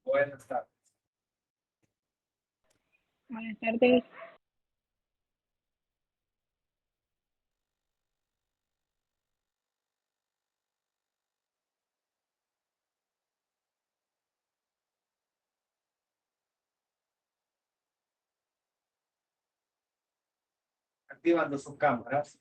Buenas tardes. Buenas tardes. Activando sus cámaras.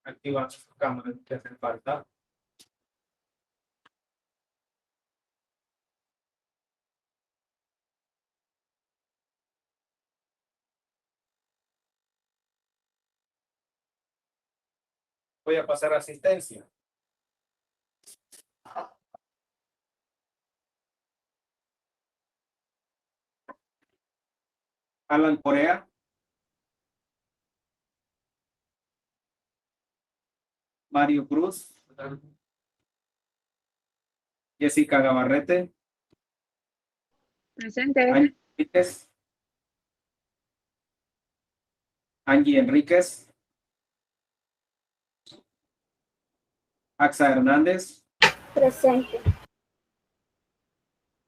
Activando sus cámaras que hacen falta. Voy a pasar asistencia. Alan Corea. Mario Cruz. Jessica Gabarrete. Presente. Angie Enríquez. Angie Enríquez. Axa Hernández. Presente.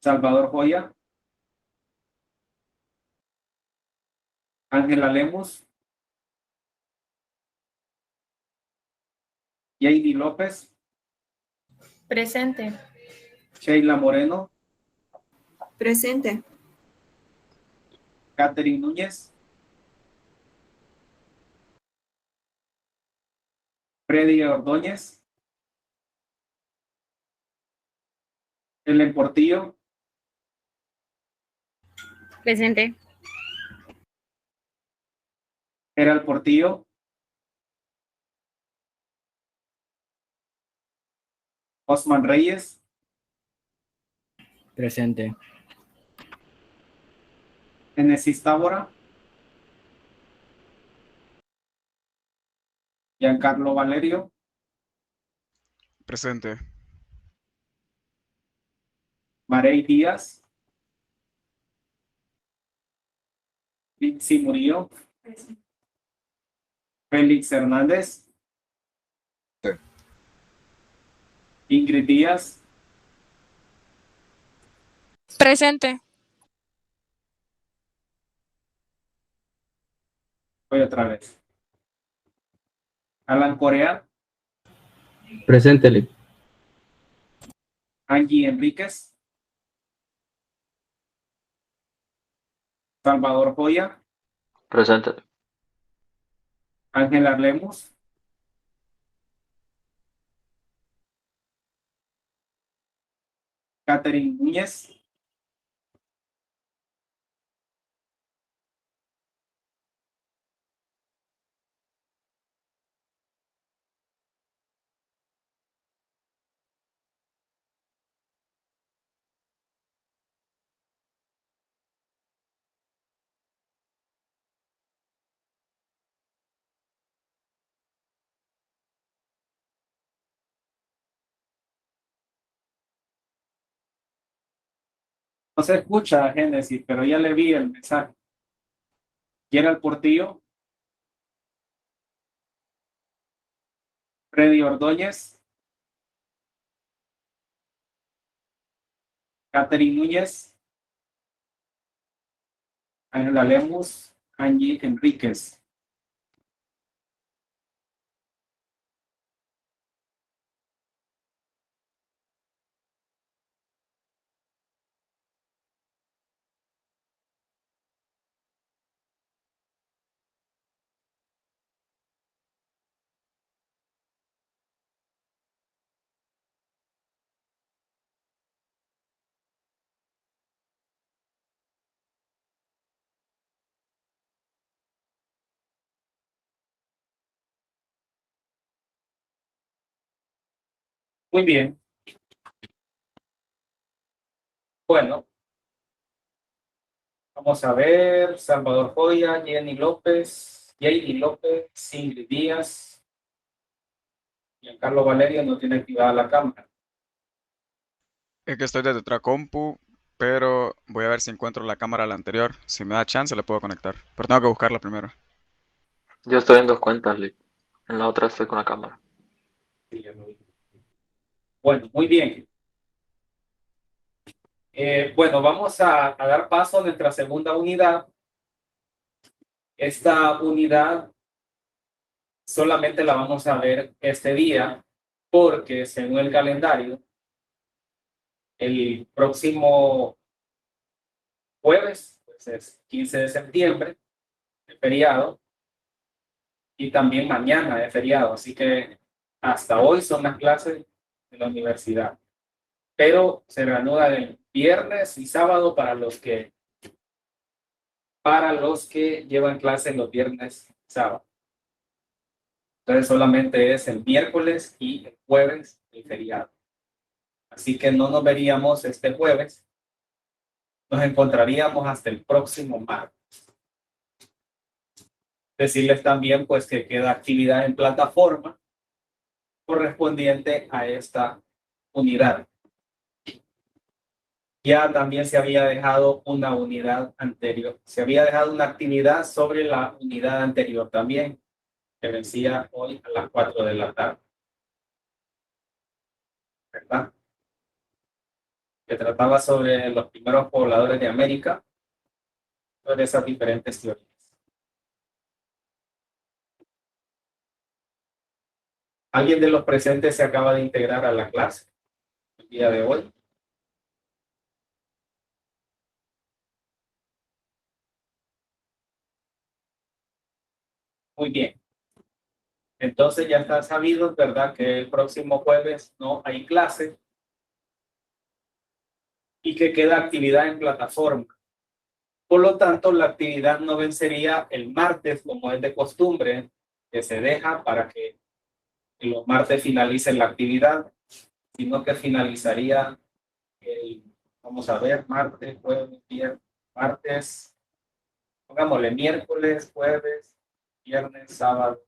Salvador Joya. Ángela Lemus. Yady López. Presente. Sheila Moreno. Presente. Catherine Núñez. Freddy Ordóñez. Ellen Portillo. Presente. Gerald Portillo. Osman Reyes. Presente. Genesis Tábora. Giancarlo Valerio. Presente. Marey Díaz. Litsi Murillo. Félix Hernández. Ingrid Díaz. Presente. Voy otra vez. Alan Corea. Presente. Angie Enríquez. Salvador Joya. Presente. Ángela Lemus. Catherine Núñez. No se escucha Génesis, pero ya le vi el mensaje. Gerald Portillo. Freddy Ordóñez. Catherine Núñez. Ángela Lemus. Angie Enríquez. Muy bien. Bueno, vamos a ver. Salvador Joya, Jenny López, Ingrid Díaz. Giancarlo Valerio no tiene activada la cámara. Es que estoy desde otra compu, pero voy a ver si encuentro la cámara a la anterior. Si me da chance, le puedo conectar. Pero tengo que buscarla primero. Yo estoy en dos cuentas, Lick. En la otra estoy con la cámara. Sí, ya lo vi. Bueno, muy bien. Bueno, vamos a dar paso a nuestra segunda unidad. Esta unidad solamente la vamos a ver este día porque según el calendario, el próximo jueves, pues es 15 de septiembre, es feriado, y también mañana es feriado, así que hasta hoy son las clases de la universidad. Pero se reanuda el viernes y sábado para los que llevan clases los viernes y sábado. Entonces solamente es el miércoles y el jueves el feriado. Así que no nos veríamos este jueves. Nos encontraríamos hasta el próximo martes. Decirles también pues que queda actividad en plataforma correspondiente a esta unidad. Ya también se había dejado una unidad anterior. Se había dejado una actividad sobre la unidad anterior también, que vencía hoy a las 4 de la tarde. ¿Verdad? Que trataba sobre los primeros pobladores de América, sobre esas diferentes teorías. ¿Alguien de los presentes se acaba de integrar a la clase el día de hoy? Muy bien. Entonces ya está sabido, ¿verdad?, que el próximo jueves no hay clase y que queda actividad en plataforma. Por lo tanto, la actividad no vencería el martes como es de costumbre, que se deja para que los martes finalice la actividad, sino que finalizaría vamos a ver, martes, jueves, viernes, martes, pongámosle miércoles, jueves, viernes, sábado.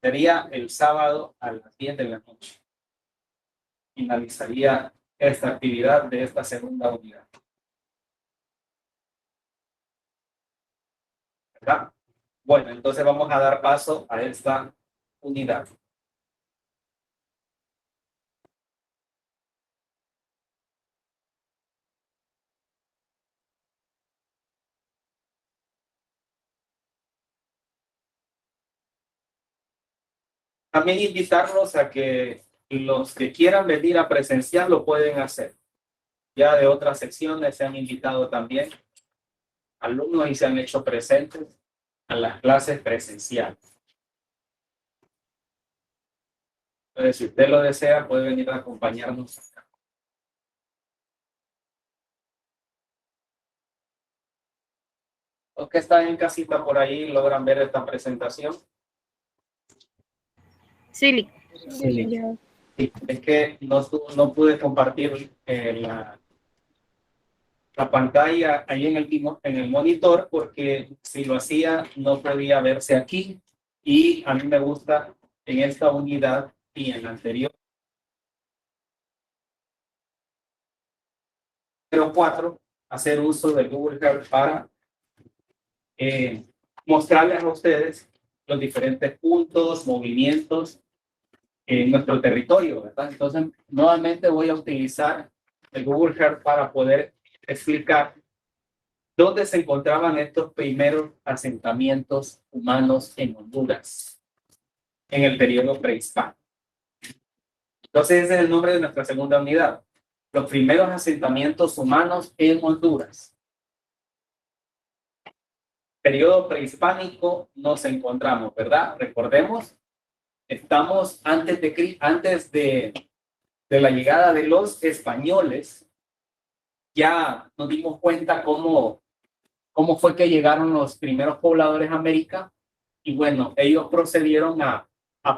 Sería el sábado a las 10 de la noche. Finalizaría esta actividad de esta segunda unidad. ¿Verdad? Bueno, entonces vamos a dar paso a esta unidad. También invitarlos a que los que quieran venir a presenciar lo pueden hacer. Ya de otras secciones se han invitado también alumnos y se han hecho presentes a las clases presenciales. Entonces, si usted lo desea, puede venir a acompañarnos acá. Los que están en casita por ahí logran ver esta presentación. Sí, Sí. Sí, es que no pude compartir la pantalla ahí en el monitor porque si lo hacía no podía verse aquí y a mí me gusta en esta unidad y en la anterior 04 hacer uso de Google Earth para mostrarles a ustedes los diferentes puntos, movimientos en nuestro territorio, ¿verdad? Entonces, nuevamente voy a utilizar el Google Earth para poder explicar dónde se encontraban estos primeros asentamientos humanos en Honduras en el periodo prehispánico. Entonces, ese es el nombre de nuestra segunda unidad. Los primeros asentamientos humanos en Honduras. Periodo prehispánico nos encontramos, ¿verdad? Recordemos, estamos antes de la llegada de los españoles. Ya nos dimos cuenta cómo fue que llegaron los primeros pobladores a América. Y bueno, ellos procedieron a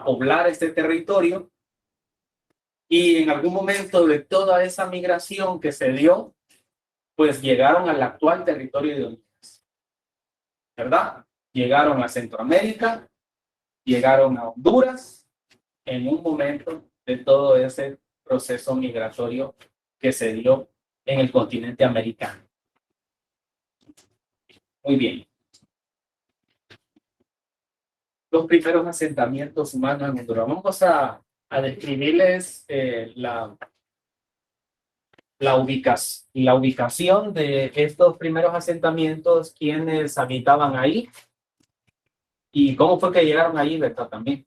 poblar este territorio Y en algún momento de toda esa migración que se dio, pues llegaron al actual territorio de Honduras, ¿verdad? Llegaron a Centroamérica, llegaron a Honduras en un momento de todo ese proceso migratorio que se dio en el continente americano. Muy bien. Los primeros asentamientos humanos en Honduras. Vamos a describirles la ubicación de estos primeros asentamientos, quiénes habitaban ahí y cómo fue que llegaron ahí, ¿verdad? También.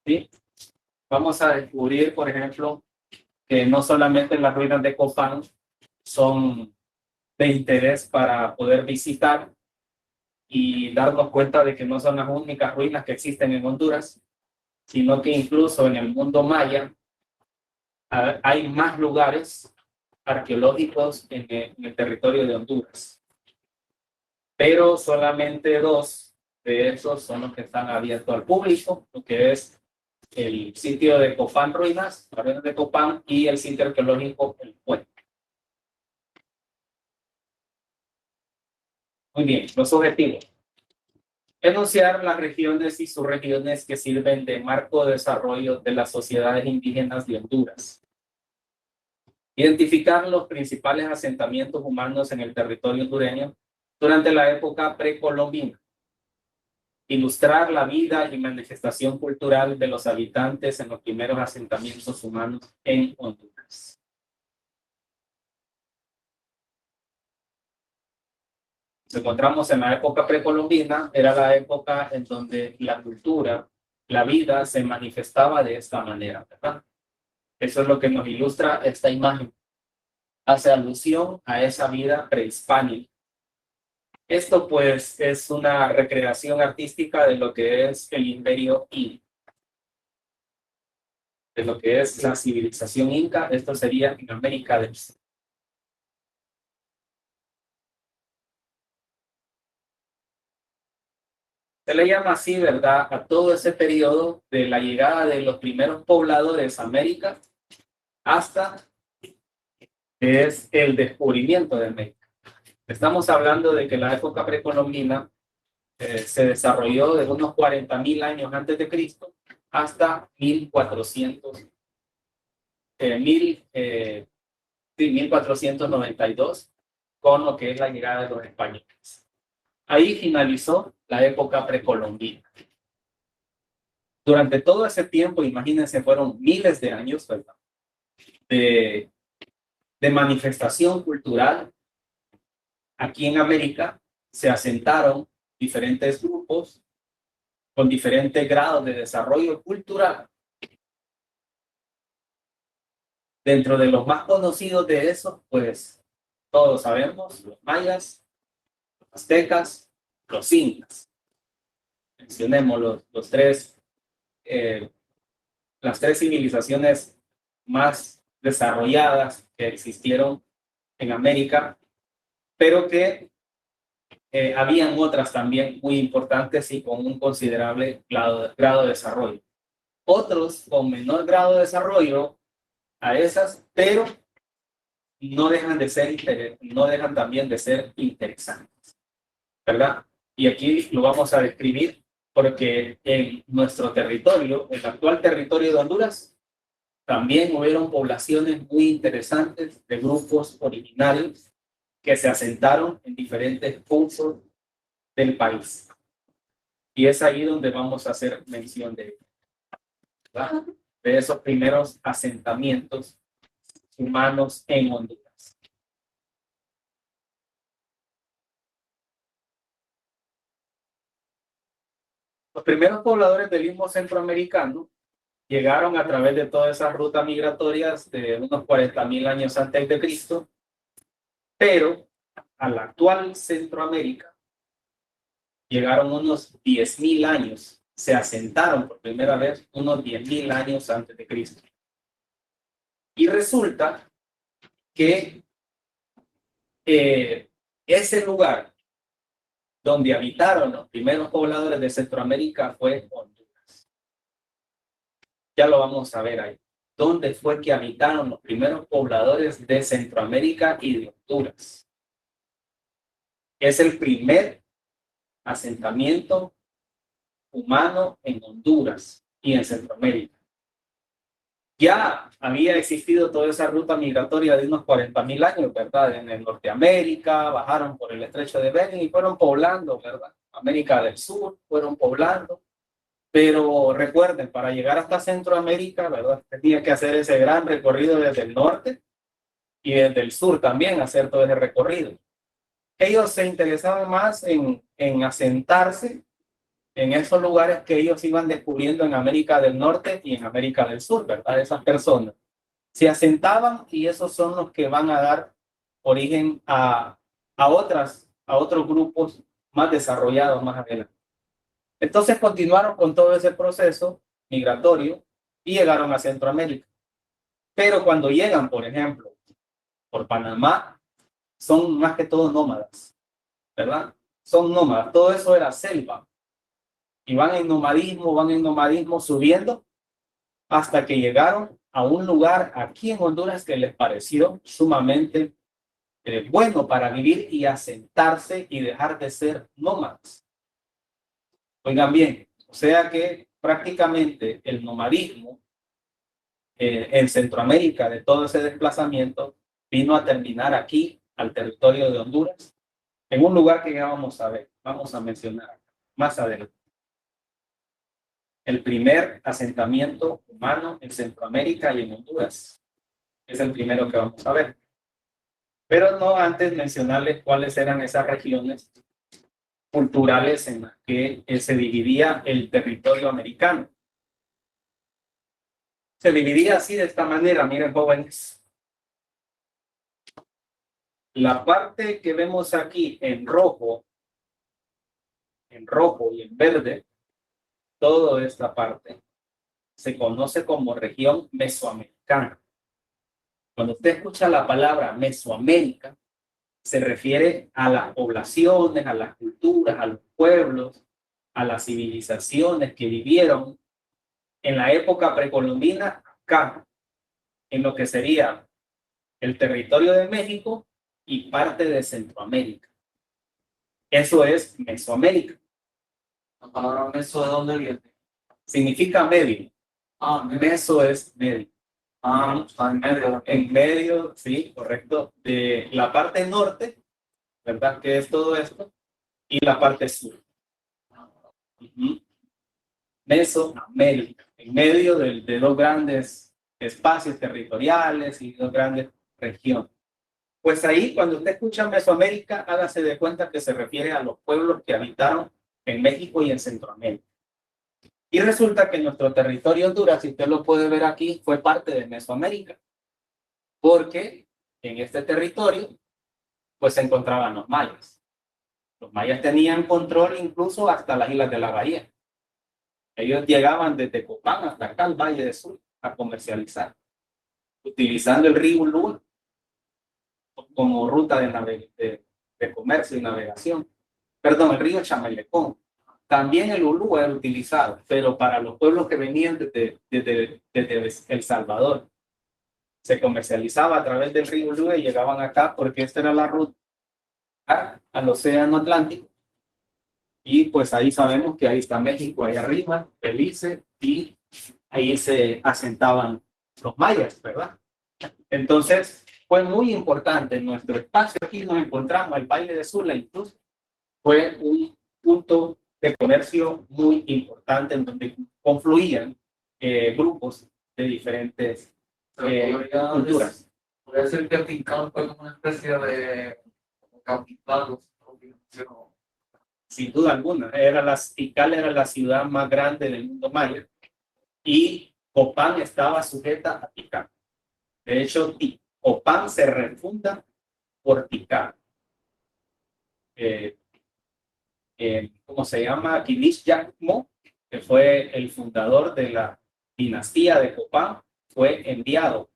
¿Sí? Vamos a descubrir, por ejemplo, que no solamente las ruinas de Copán son de interés para poder visitar y darnos cuenta de que no son las únicas ruinas que existen en Honduras, sino que incluso en el mundo maya hay más lugares arqueológicos en el territorio de Honduras. Pero solamente 2 de esos son los que están abiertos al público, lo que es el sitio de Copán Ruinas, las ruinas de Copán, y el sitio arqueológico El Puente. Muy bien, los objetivos. Enunciar las regiones y subregiones que sirven de marco de desarrollo de las sociedades indígenas de Honduras. Identificar los principales asentamientos humanos en el territorio hondureño durante la época precolombina. Ilustrar la vida y manifestación cultural de los habitantes en los primeros asentamientos humanos en Honduras. Nos encontramos en la época precolombina, era la época en donde la cultura, la vida se manifestaba de esta manera, ¿verdad? Eso es lo que nos ilustra esta imagen. Hace alusión a esa vida prehispánica. Esto pues es una recreación artística de lo que es el imperio inca. De lo que es la civilización inca, esto sería en América del Sur. Se le llama así, ¿verdad?, a todo ese periodo de la llegada de los primeros pobladores a América hasta que es el descubrimiento de América. Estamos hablando de que la época precolombina se desarrolló de unos 40.000 años antes de Cristo hasta 1492 con lo que es la llegada de los españoles. Ahí finalizó la época precolombina. Durante todo ese tiempo, imagínense, fueron miles de años, ¿verdad?, de manifestación cultural. Aquí en América se asentaron diferentes grupos con diferentes grados de desarrollo cultural. Dentro de los más conocidos de esos, pues todos sabemos, los mayas, los aztecas, los incas. Mencionemos las tres civilizaciones más desarrolladas que existieron en América, pero que habían otras también muy importantes y con un considerable grado de desarrollo. Otros con menor grado de desarrollo a esas, pero no dejan también de ser interesantes, ¿verdad? Y aquí lo vamos a describir porque en nuestro territorio, el actual territorio de Honduras, también hubieron poblaciones muy interesantes de grupos originarios que se asentaron en diferentes puntos del país. Y es ahí donde vamos a hacer mención de esos primeros asentamientos humanos en Honduras. Los primeros pobladores del istmo centroamericano llegaron a través de todas esas rutas migratorias de unos 40.000 años antes de Cristo, pero a la actual Centroamérica llegaron unos 10.000 años, se asentaron por primera vez unos 10.000 años antes de Cristo. Y resulta que ese lugar donde habitaron los primeros pobladores de Centroamérica fue Honduras. Ya lo vamos a ver ahí. dónde fue que habitaron los primeros pobladores de Centroamérica y de Honduras. Es el primer asentamiento humano en Honduras y en Centroamérica. Ya había existido toda esa ruta migratoria de unos 40,000 años, ¿verdad? En el Norteamérica, bajaron por el estrecho de Bering y fueron poblando, ¿verdad? América del Sur, fueron poblando. Pero recuerden, para llegar hasta Centroamérica, ¿verdad? Tenía que hacer ese gran recorrido desde el norte y desde el sur también, hacer todo ese recorrido. Ellos se interesaban más en asentarse en esos lugares que ellos iban descubriendo en América del Norte y en América del Sur, ¿verdad? Esas personas se asentaban y esos son los que van a dar origen a otros grupos más desarrollados más adelante. Entonces continuaron con todo ese proceso migratorio y llegaron a Centroamérica. Pero cuando llegan, por ejemplo, por Panamá, son más que todo nómadas, ¿verdad? Son nómadas, todo eso era selva. Y van en nomadismo subiendo hasta que llegaron a un lugar aquí en Honduras que les pareció sumamente bueno para vivir y asentarse y dejar de ser nómadas. Oigan bien, o sea que prácticamente el nomadismo en Centroamérica de todo ese desplazamiento vino a terminar aquí, al territorio de Honduras, en un lugar que ya vamos a mencionar más adelante. El primer asentamiento humano en Centroamérica y en Honduras. Es el primero que vamos a ver. Pero no antes mencionarles cuáles eran esas regiones culturales en las que se dividía el territorio americano. Se dividía así de esta manera, miren jóvenes. La parte que vemos aquí en rojo y en verde, toda esta parte se conoce como región mesoamericana. Cuando usted escucha la palabra Mesoamérica, se refiere a las poblaciones, a las culturas, a los pueblos, a las civilizaciones que vivieron en la época precolombina acá, en lo que sería el territorio de México y parte de Centroamérica. Eso es Mesoamérica. La palabra meso, ¿de dónde viene? Significa medio. Meso es medio. Está en medio. En medio, sí, correcto, de la parte norte, ¿verdad? Que es todo esto, y la parte sur. Mesoamérica, en medio de dos grandes espacios territoriales y dos grandes regiones. Pues ahí, cuando usted escucha Mesoamérica, hágase de cuenta que se refiere a los pueblos que habitaron en México y en Centroamérica. Y resulta que nuestro territorio Honduras, si usted lo puede ver aquí, fue parte de Mesoamérica. Porque en este territorio, pues se encontraban los mayas. Los mayas tenían control incluso hasta las islas de la Bahía. Ellos llegaban desde Copán hasta acá al Valle de Sur a comercializar, utilizando el río Ulúa como ruta de comercio y navegación. Perdón, el río Chamalecón. También el Ulúa era utilizado, pero para los pueblos que venían desde El Salvador. Se comercializaba a través del río Ulúa y llegaban acá porque esta era la ruta al Océano Atlántico. Y pues ahí sabemos que ahí está México, ahí arriba, Belice, y ahí se asentaban los mayas, ¿verdad? Entonces, fue muy importante en nuestro espacio. Aquí nos encontramos, el Valle de Sula incluso, fue un punto de comercio muy importante en donde confluían grupos de diferentes culturas. Puede ser que Tincán fue como una especie de capital. Sin duda alguna, Tikal era la ciudad más grande del mundo maya y Copán estaba sujeta a Tikal. De hecho, Copán se refunda por Tikal. ¿Cómo se llama? Kinish Yakmo, que fue el fundador de la dinastía de Copán, fue enviado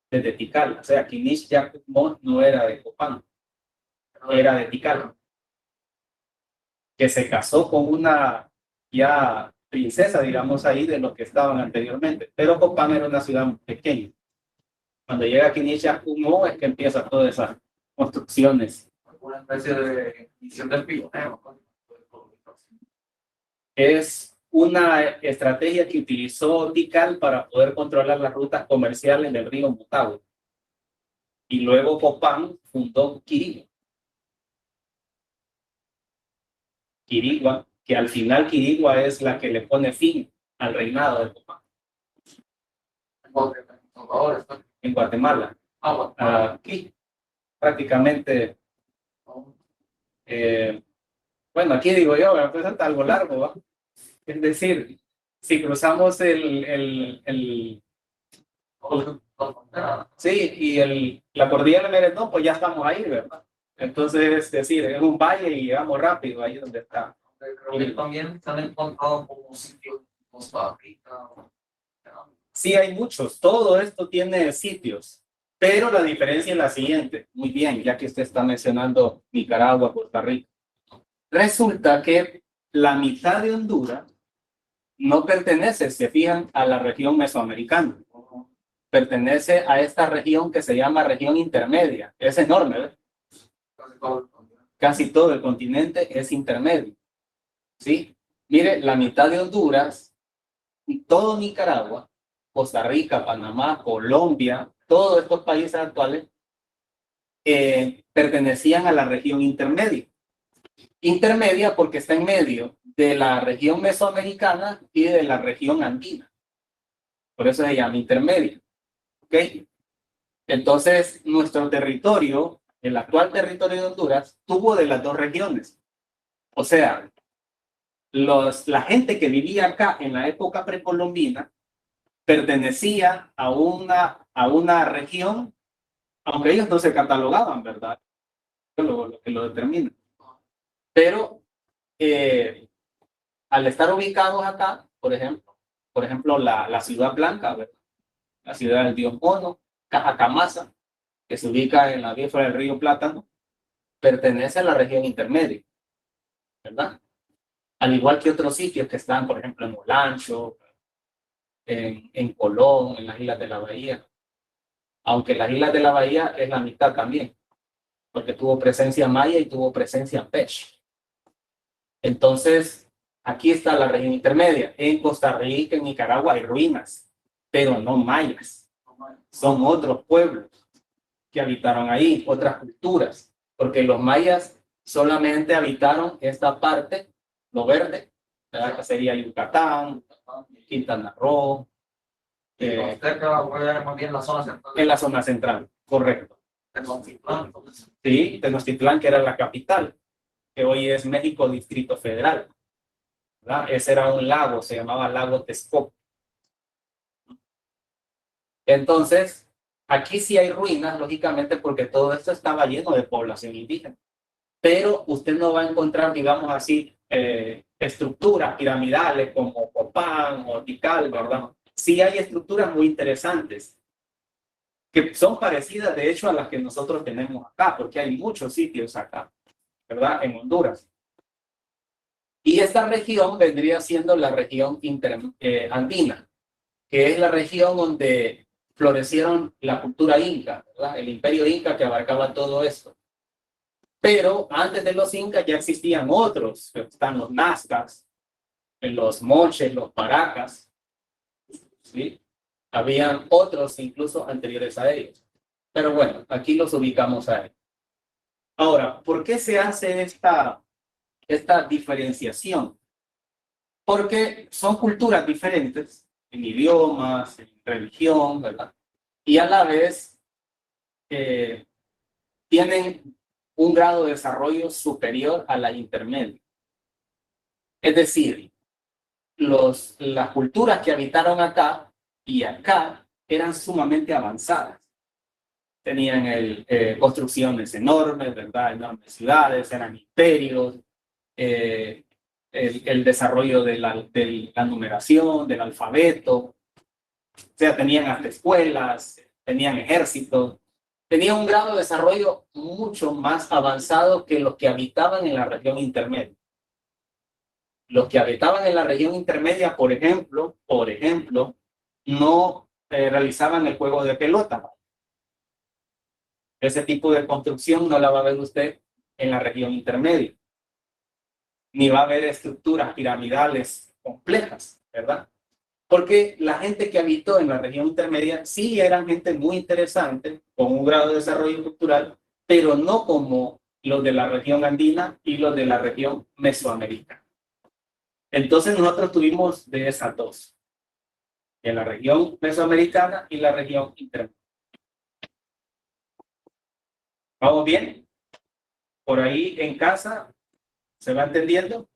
desde Tikal. O sea, Kinish Yakmo no era de Copán, era de Tikal, que se casó con una ya princesa, digamos, ahí de los que estaban anteriormente. Pero Copán era una ciudad muy pequeña. Cuando llega Quinichá-Humó es que empieza todas esas construcciones. Una especie de misión del pionero. Es una estrategia que utilizó Tikal para poder controlar las rutas comerciales del río Motagua. Y luego Copán fundó Quirigua. Quirigua, que al final Quirigua es la que le pone fin al reinado de Copán en Guatemala. Aquí prácticamente, bueno, aquí digo yo, pues está algo largo, ¿va? Es decir, si cruzamos sí, y la cordillera de Meretón, pues ya estamos ahí, ¿verdad? Entonces, es decir, es un valle y llegamos rápido ahí donde está. Creo que también se han encontrado como sitios Costa Rica. Sí, hay muchos. Todo esto tiene sitios, pero la diferencia es la siguiente. Muy bien, ya que usted está mencionando Nicaragua, Costa Rica. Resulta que la mitad de Honduras no pertenece, se fijan, a la región mesoamericana. Pertenece a esta región que se llama región intermedia. Es enorme, ¿ves? Casi todo el continente es intermedio. ¿Sí? Mire, la mitad de Honduras, todo Nicaragua, Costa Rica, Panamá, Colombia, todos estos países actuales pertenecían a la región intermedia. Intermedia porque está en medio de la región mesoamericana y de la región andina. Por eso se llama intermedia. ¿Ok? Entonces, nuestro territorio, el actual territorio de Honduras, tuvo de las dos regiones. O sea, la gente que vivía acá en la época precolombina pertenecía a una región, aunque ellos no se catalogaban, ¿verdad? Lo que lo determina. Pero al estar ubicados acá, por ejemplo la Ciudad Blanca, ¿verdad? La ciudad del Dios Mono, Cajacamasa, que se ubica en la biosfera del río Plátano, pertenece a la región intermedia, ¿verdad? Al igual que otros sitios que están, por ejemplo, en Olancho, en Colón, en las Islas de la Bahía. Aunque las Islas de la Bahía es la mitad también, porque tuvo presencia maya y tuvo presencia pech. Entonces, aquí está la región intermedia. En Costa Rica, en Nicaragua hay ruinas, pero no mayas. Son otros pueblos que habitaron ahí, otras culturas, porque los mayas solamente habitaron esta parte, lo verde, ¿verdad? Que sería Yucatán, Quintana Roo. Más bien la zona central. En la zona central, correcto. Sí, Tenochtitlán, que era la capital, que hoy es México Distrito Federal, ¿verdad? Ese era un lago, se llamaba Lago Texcoco. Entonces, aquí sí hay ruinas, lógicamente, porque todo esto estaba lleno de población indígena. Pero usted no va a encontrar, digamos así, estructuras piramidales como Copán o Tikal, ¿verdad? Sí hay estructuras muy interesantes que son parecidas, de hecho, a las que nosotros tenemos acá, porque hay muchos sitios acá, ¿verdad? En Honduras. Y esta región vendría siendo la región andina, que es la región donde florecieron la cultura inca, ¿verdad? El imperio inca que abarcaba todo esto. Pero antes de los incas ya existían otros, están los nazcas, los moches, los paracas, ¿sí? Habían otros incluso anteriores a ellos. Pero bueno, aquí los ubicamos a él. Ahora, ¿por qué se hace esta diferenciación? Porque son culturas diferentes en idiomas, en religión, ¿verdad? Y a la vez tienen un grado de desarrollo superior a la intermedia. Es decir, las culturas que habitaron acá y acá eran sumamente avanzadas. Tenían construcciones enormes, ¿verdad? Enormes ciudades, eran imperios, el desarrollo de la numeración, del alfabeto. O sea, tenían hasta escuelas, tenían ejércitos, tenían un grado de desarrollo mucho más avanzado que los que habitaban en la región intermedia. Los que habitaban en la región intermedia, por ejemplo, no realizaban el juego de pelota. Ese tipo de construcción no la va a ver usted en la región intermedia. Ni va a haber estructuras piramidales complejas, ¿verdad? Porque la gente que habitó en la región intermedia sí eran gente muy interesante, con un grado de desarrollo cultural, pero no como los de la región andina y los de la región mesoamericana. Entonces nosotros tuvimos de esas dos, en la región mesoamericana y la región intermedia. ¿Vamos bien? Por ahí en casa, ¿se va entendiendo?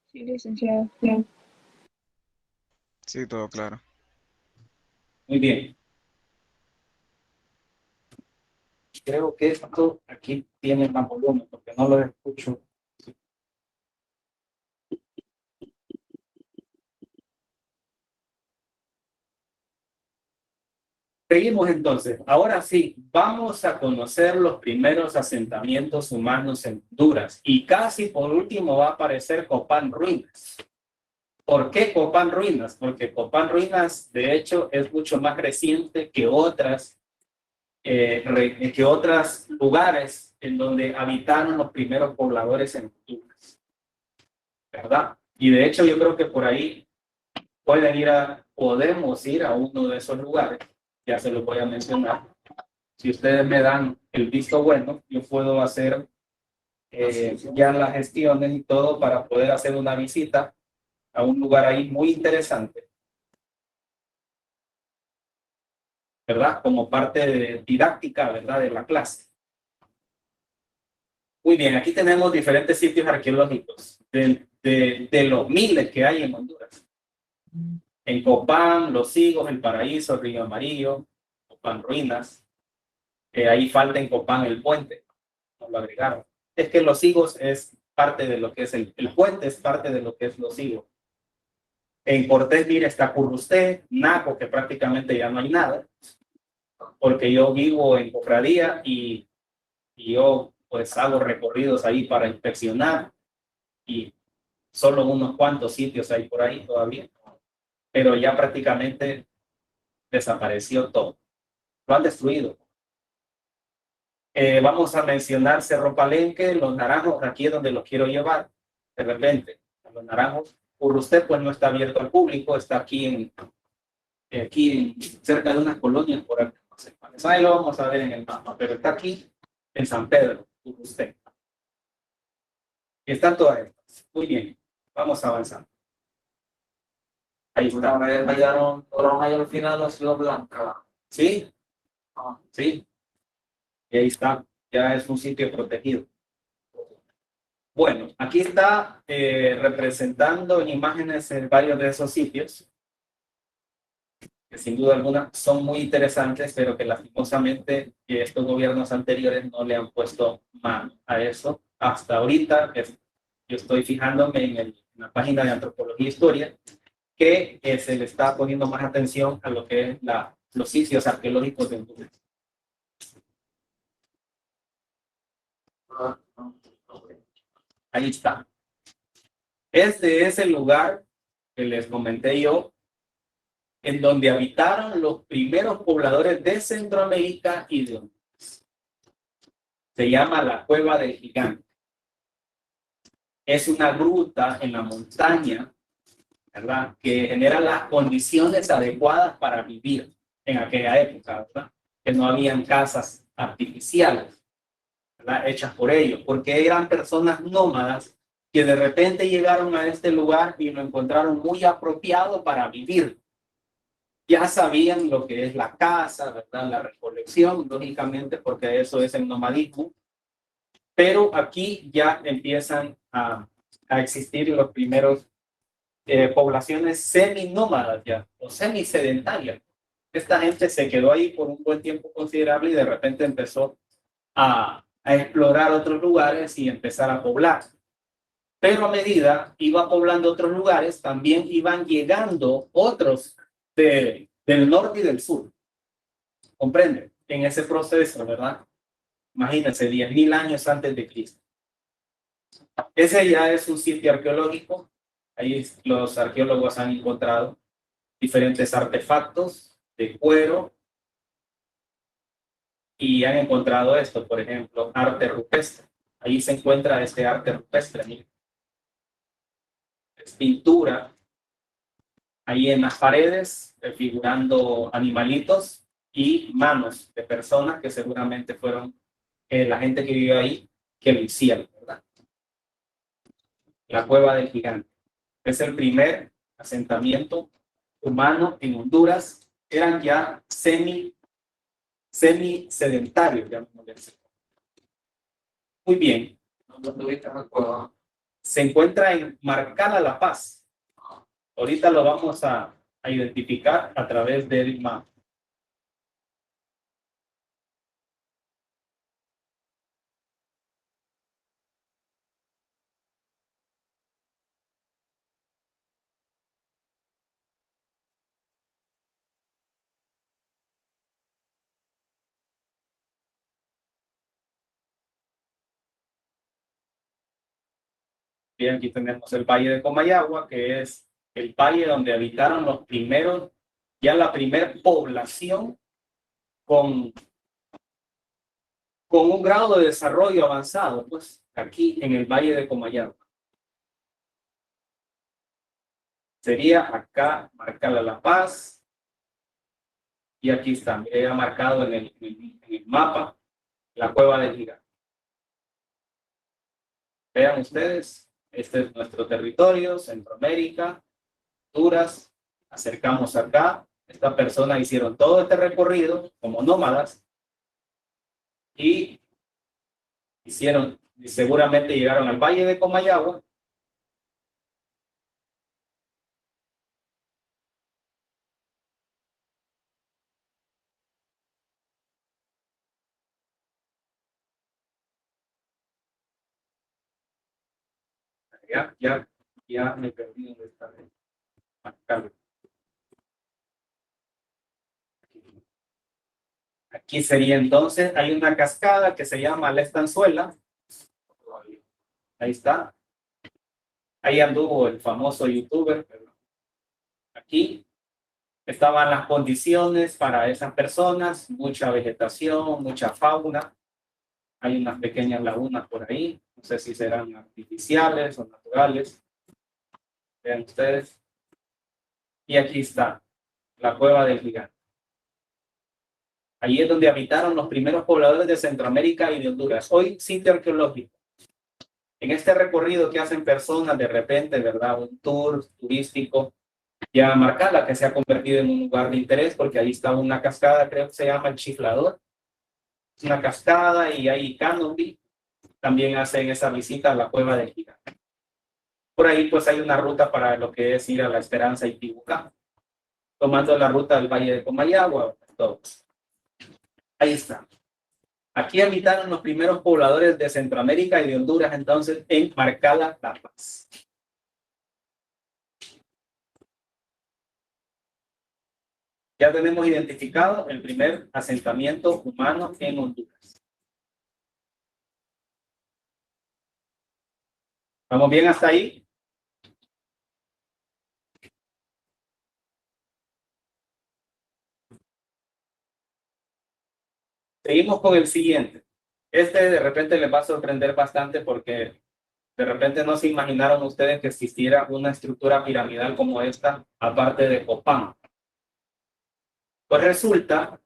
Sí, licenciado. Bien. Sí, todo claro. Muy bien. Creo que esto aquí tiene más volumen porque no lo escucho. Seguimos entonces. Ahora sí, vamos a conocer los primeros asentamientos humanos en Honduras. Y casi por último va a aparecer Copán Ruinas. ¿Por qué Copán Ruinas? Porque Copán Ruinas, de hecho, es mucho más reciente que otros lugares en donde habitaron los primeros pobladores en Honduras, ¿verdad? Y de hecho yo creo que por ahí podemos ir a uno de esos lugares, ya se los voy a mencionar. Si ustedes me dan el visto bueno, yo puedo hacer ya las gestiones y todo para poder hacer una visita a un lugar ahí muy interesante, ¿verdad? Como parte didáctica, ¿verdad? De la clase. Muy bien, aquí tenemos diferentes sitios arqueológicos de los miles que hay en Honduras. En Copán, Los Higos, El Paraíso, Río Amarillo, Copán Ruinas. Ahí falta en Copán el puente, no lo agregaron. Es que Los Higos es parte de lo que es el puente, es parte de lo que es Los Higos. En Cortés, mira, está Currusté, Naco, que prácticamente ya no hay nada, porque yo vivo en Cofradía y yo pues hago recorridos ahí para inspeccionar y solo unos cuantos sitios hay por ahí todavía, pero ya prácticamente desapareció todo. Lo han destruido. Vamos a mencionar Cerro Palenque, Los Naranjos, aquí es donde los quiero llevar, de repente, a Los Naranjos. Urusté pues no está abierto al público, está aquí cerca de unas colonias por aquí. No sé cuáles. Ahí lo vamos a ver en el mapa, pero está aquí en San Pedro, Urusté. Están todas estas. Muy bien, vamos avanzando. Ahí está. Una vez hallaron ahí al final la Ciudad Blanca. ¿Sí? Sí. Y ahí está. Ya es un sitio protegido. Bueno, aquí está representando en imágenes en varios de esos sitios, que sin duda alguna son muy interesantes, pero que lastimosamente estos gobiernos anteriores no le han puesto mano a eso. Hasta ahorita yo estoy fijándome en la página de Antropología e Historia, que se le está poniendo más atención a lo que es los sitios arqueológicos de Honduras. Ahí está. Este es el lugar que les comenté yo, en donde habitaron los primeros pobladores de Centroamérica y de Honduras. Se llama la Cueva del Gigante. Es una gruta en la montaña, ¿verdad?, que genera las condiciones adecuadas para vivir en aquella época, ¿verdad? Que no habían casas artificiales, ¿verdad?, hechas por ellos, porque eran personas nómadas que de repente llegaron a este lugar y lo encontraron muy apropiado para vivir. Ya sabían lo que es la caza, ¿verdad?, la recolección, lógicamente, porque eso es el nomadismo. Pero aquí ya empiezan a existir los primeros poblaciones seminómadas ya, o semisedentarias. Esta gente se quedó ahí por un buen tiempo considerable y de repente empezó a explorar otros lugares y empezar a poblar. Pero a medida iba poblando otros lugares, también iban llegando otros del norte y del sur. ¿Comprende? En ese proceso, ¿verdad? Imagínense, 10.000 años antes de Cristo. Ese ya es un sitio arqueológico. Ahí los arqueólogos han encontrado diferentes artefactos de cuero y han encontrado esto, por ejemplo, arte rupestre. Ahí se encuentra este arte rupestre. Miren. Es pintura ahí en las paredes, figurando animalitos y manos de personas que seguramente fueron la gente que vivió ahí que lo hicieron, ¿verdad? La cueva del gigante. Es el primer asentamiento humano en Honduras. Eran ya semi-sedentarios, llamémosle así. Muy bien. ¿Dónde ubica la cueva? Se encuentra en Marcala La Paz. Ahorita lo vamos a identificar a través del mapa. Bien, aquí tenemos el Valle de Comayagua, que es el valle donde habitaron los primeros, ya la primera población con un grado de desarrollo avanzado, pues aquí en el Valle de Comayagua. Sería acá, marcarla La Paz, y aquí está, ya marcado en el mapa, la cueva del gigante. Vean ustedes, este es nuestro territorio, Centroamérica, Honduras, acercamos acá, esta persona hicieron todo este recorrido como nómadas y hicieron, y seguramente llegaron al Valle de Comayagua. Ya me perdí donde está. Aquí sería entonces, hay una cascada que se llama La Estanzuela. Ahí está. Ahí anduvo el famoso youtuber. Aquí estaban las condiciones para esas personas, mucha vegetación, mucha fauna. Hay unas pequeñas lagunas por ahí. No sé si serán artificiales o naturales. Vean ustedes. Y aquí está la cueva del gigante. Allí es donde habitaron los primeros pobladores de Centroamérica y de Honduras. Hoy sitio arqueológico. En este recorrido que hacen personas de repente, ¿verdad? Un tour turístico, ya Marcala, que se ha convertido en un lugar de interés porque ahí está una cascada, creo que se llama El Chiflador. Es una cascada y hay canopy. También hacen esa visita a la cueva del gigante. Por ahí pues hay una ruta para lo que es ir a La Esperanza y Tibucá, tomando la ruta del Valle de Comayagua. Todos. Ahí está. Aquí habitaron los primeros pobladores de Centroamérica y de Honduras, entonces, en Marcala La Paz. Ya tenemos identificado el primer asentamiento humano en Honduras. ¿Vamos bien hasta ahí? Seguimos con el siguiente. Este de repente les va a sorprender bastante porque de repente no se imaginaron ustedes que existiera una estructura piramidal como esta, aparte de Copán. Pues resulta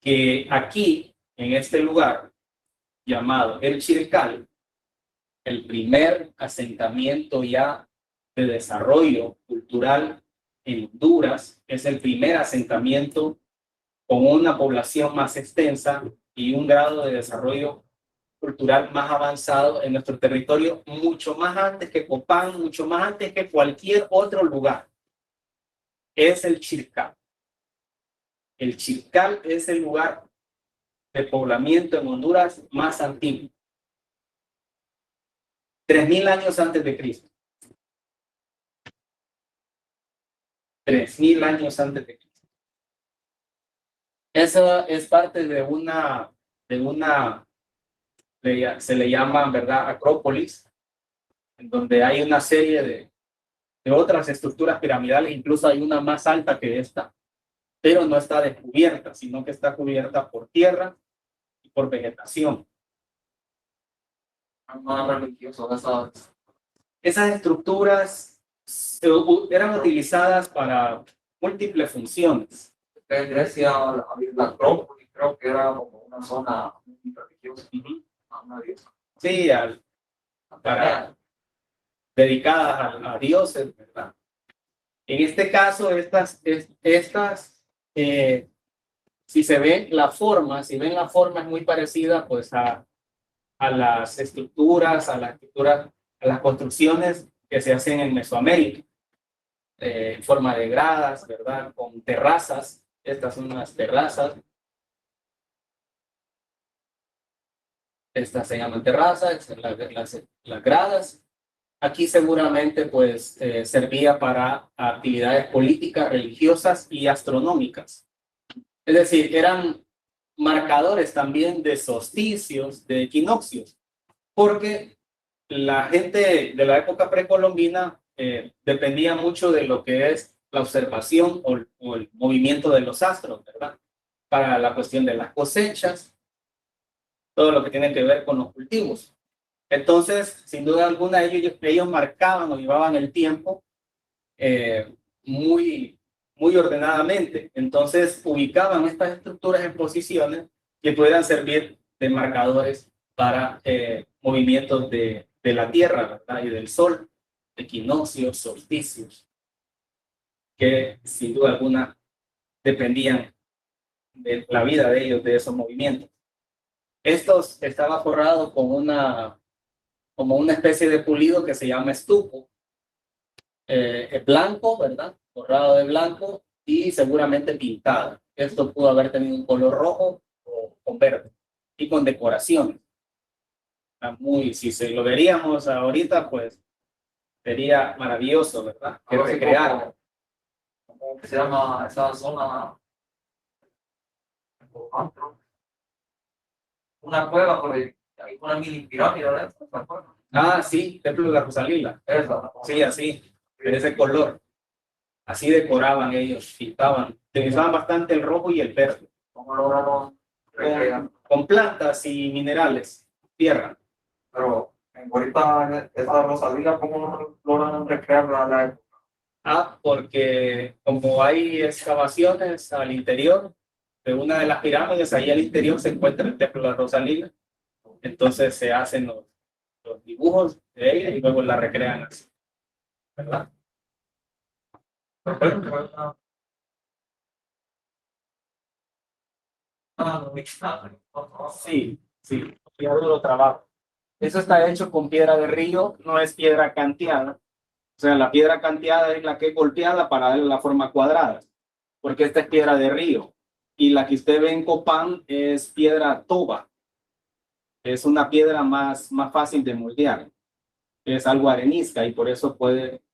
que aquí, en este lugar llamado El Chircal, el primer asentamiento ya de desarrollo cultural en Honduras, es el primer asentamiento con una población más extensa y un grado de desarrollo cultural más avanzado en nuestro territorio, mucho más antes que Copán, mucho más antes que cualquier otro lugar. Es el Chircal. El Chircal es el lugar de poblamiento en Honduras más antiguo. 3000 años antes de Cristo. 3000 años antes de Cristo. Esa es parte de una se le llama, ¿verdad?, Acrópolis, en donde hay una serie de otras estructuras piramidales, incluso hay una más alta que esta, pero no está descubierta, sino que está cubierta por tierra y por vegetación. Más religioso, Esas estructuras eran utilizadas para múltiples funciones. en Grecia había la Acrópolis, creo que era como una zona muy religiosa, una diosa. Sí, dedicadas a dioses, ¿verdad? En este caso, si se ve la forma, si ven la forma es muy parecida pues a las estructuras, a las construcciones que se hacen en Mesoamérica, en forma de gradas, ¿verdad? Con terrazas. Estas son unas terrazas. Estas se llaman terrazas, las gradas. Aquí seguramente pues servía para actividades políticas, religiosas y astronómicas. Es decir, eran marcadores también de solsticios, de equinoccios, porque la gente de la época precolombina dependía mucho de lo que es la observación o el movimiento de los astros, ¿verdad? Para la cuestión de las cosechas, todo lo que tiene que ver con los cultivos. Entonces, sin duda alguna, ellos marcaban o llevaban el tiempo muy ordenadamente. Entonces, ubicaban estas estructuras en posiciones que pudieran servir de marcadores para movimientos de la Tierra, ¿verdad? Y del Sol, equinoccios, solsticios, que sin duda alguna dependían de la vida de ellos, de esos movimientos. Estos estaba forrado con como una especie de pulido que se llama estuco, blanco, ¿verdad? Forrado de blanco y seguramente pintado. Esto pudo haber tenido un color rojo o verde y con decoración. Si se lo veríamos ahorita, pues sería maravilloso, ¿verdad? Que recreara. ¿Cómo se llama esa zona? Una cueva, por ahí, hay una mini pirámide de esa cueva. Ah, sí, Templo de la Rosalía. Esa. Sí, así, de ese color. Así decoraban ellos, pintaban. Utilizaban bastante el rojo y el verde. ¿Cómo lograron recrear? Con plantas y minerales, tierra. Pero ahorita esa Rosalía, ¿cómo lograron recrear la época? Porque como hay excavaciones al interior de una de las pirámides, ahí al interior se encuentra el Templo de la Rosalía. Entonces se hacen los dibujos de ella y luego la recrean así, ¿verdad? Sí, ya duro trabajo. Eso está hecho con piedra de río, no es piedra canteada. O sea, la piedra canteada es la que es golpeada para darle la forma cuadrada, porque esta es piedra de río. Y la que usted ve en Copán es piedra toba. Es una piedra más fácil de moldear. Es algo arenisca y por eso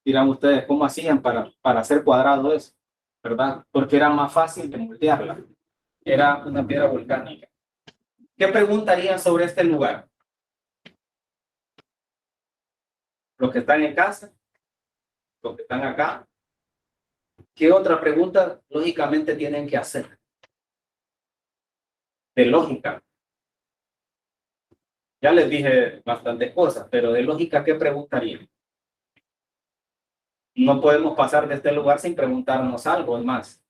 dirán ustedes, ¿cómo hacían para hacer cuadrado eso? ¿Verdad? Porque era más fácil de moldearla. Era una piedra volcánica. ¿Qué preguntarían sobre este lugar? Los que están en casa, los que están acá. ¿Qué otra pregunta lógicamente tienen que hacer? De lógica. Ya les dije bastantes cosas, pero de lógica, ¿qué preguntarían? No podemos pasar de este lugar sin preguntarnos algo más.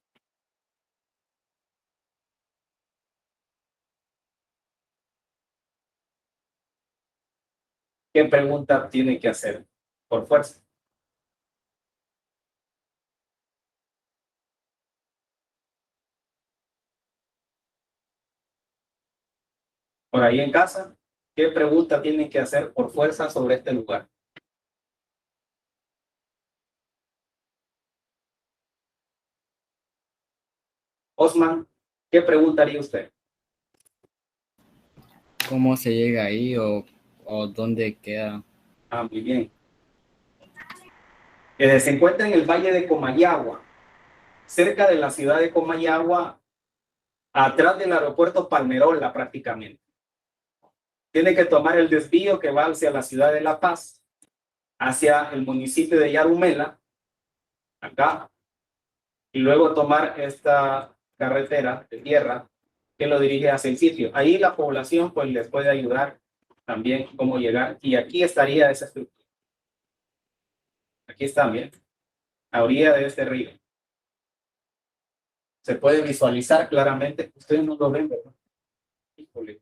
¿Qué pregunta tienen que hacer? Por fuerza. Por ahí en casa, ¿qué pregunta tienen que hacer por fuerza sobre este lugar? Osman, ¿qué preguntaría usted? ¿Cómo se llega ahí o dónde queda? Muy bien. Se encuentra en el valle de Comayagua, cerca de la ciudad de Comayagua, atrás del aeropuerto Palmerola prácticamente. Tiene que tomar el desvío que va hacia la ciudad de La Paz hacia el municipio de Yarumela, acá, y luego tomar esta carretera de tierra que lo dirige hacia el sitio. Ahí la población pues les puede ayudar también cómo llegar, y aquí estaría esa estructura. Aquí está, bien, a orilla de este río. Se puede visualizar claramente. Ustedes no lo ven, ¿verdad? Híjole.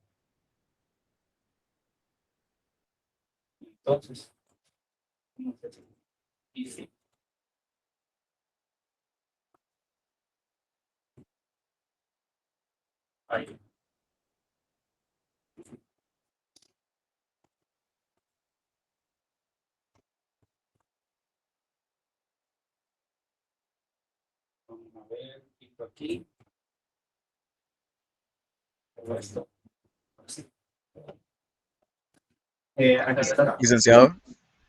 Entonces, no sé si. Y sí. Ahí. Vamos a ver, quito aquí. Todo esto. Así. Aquí está. Licenciado,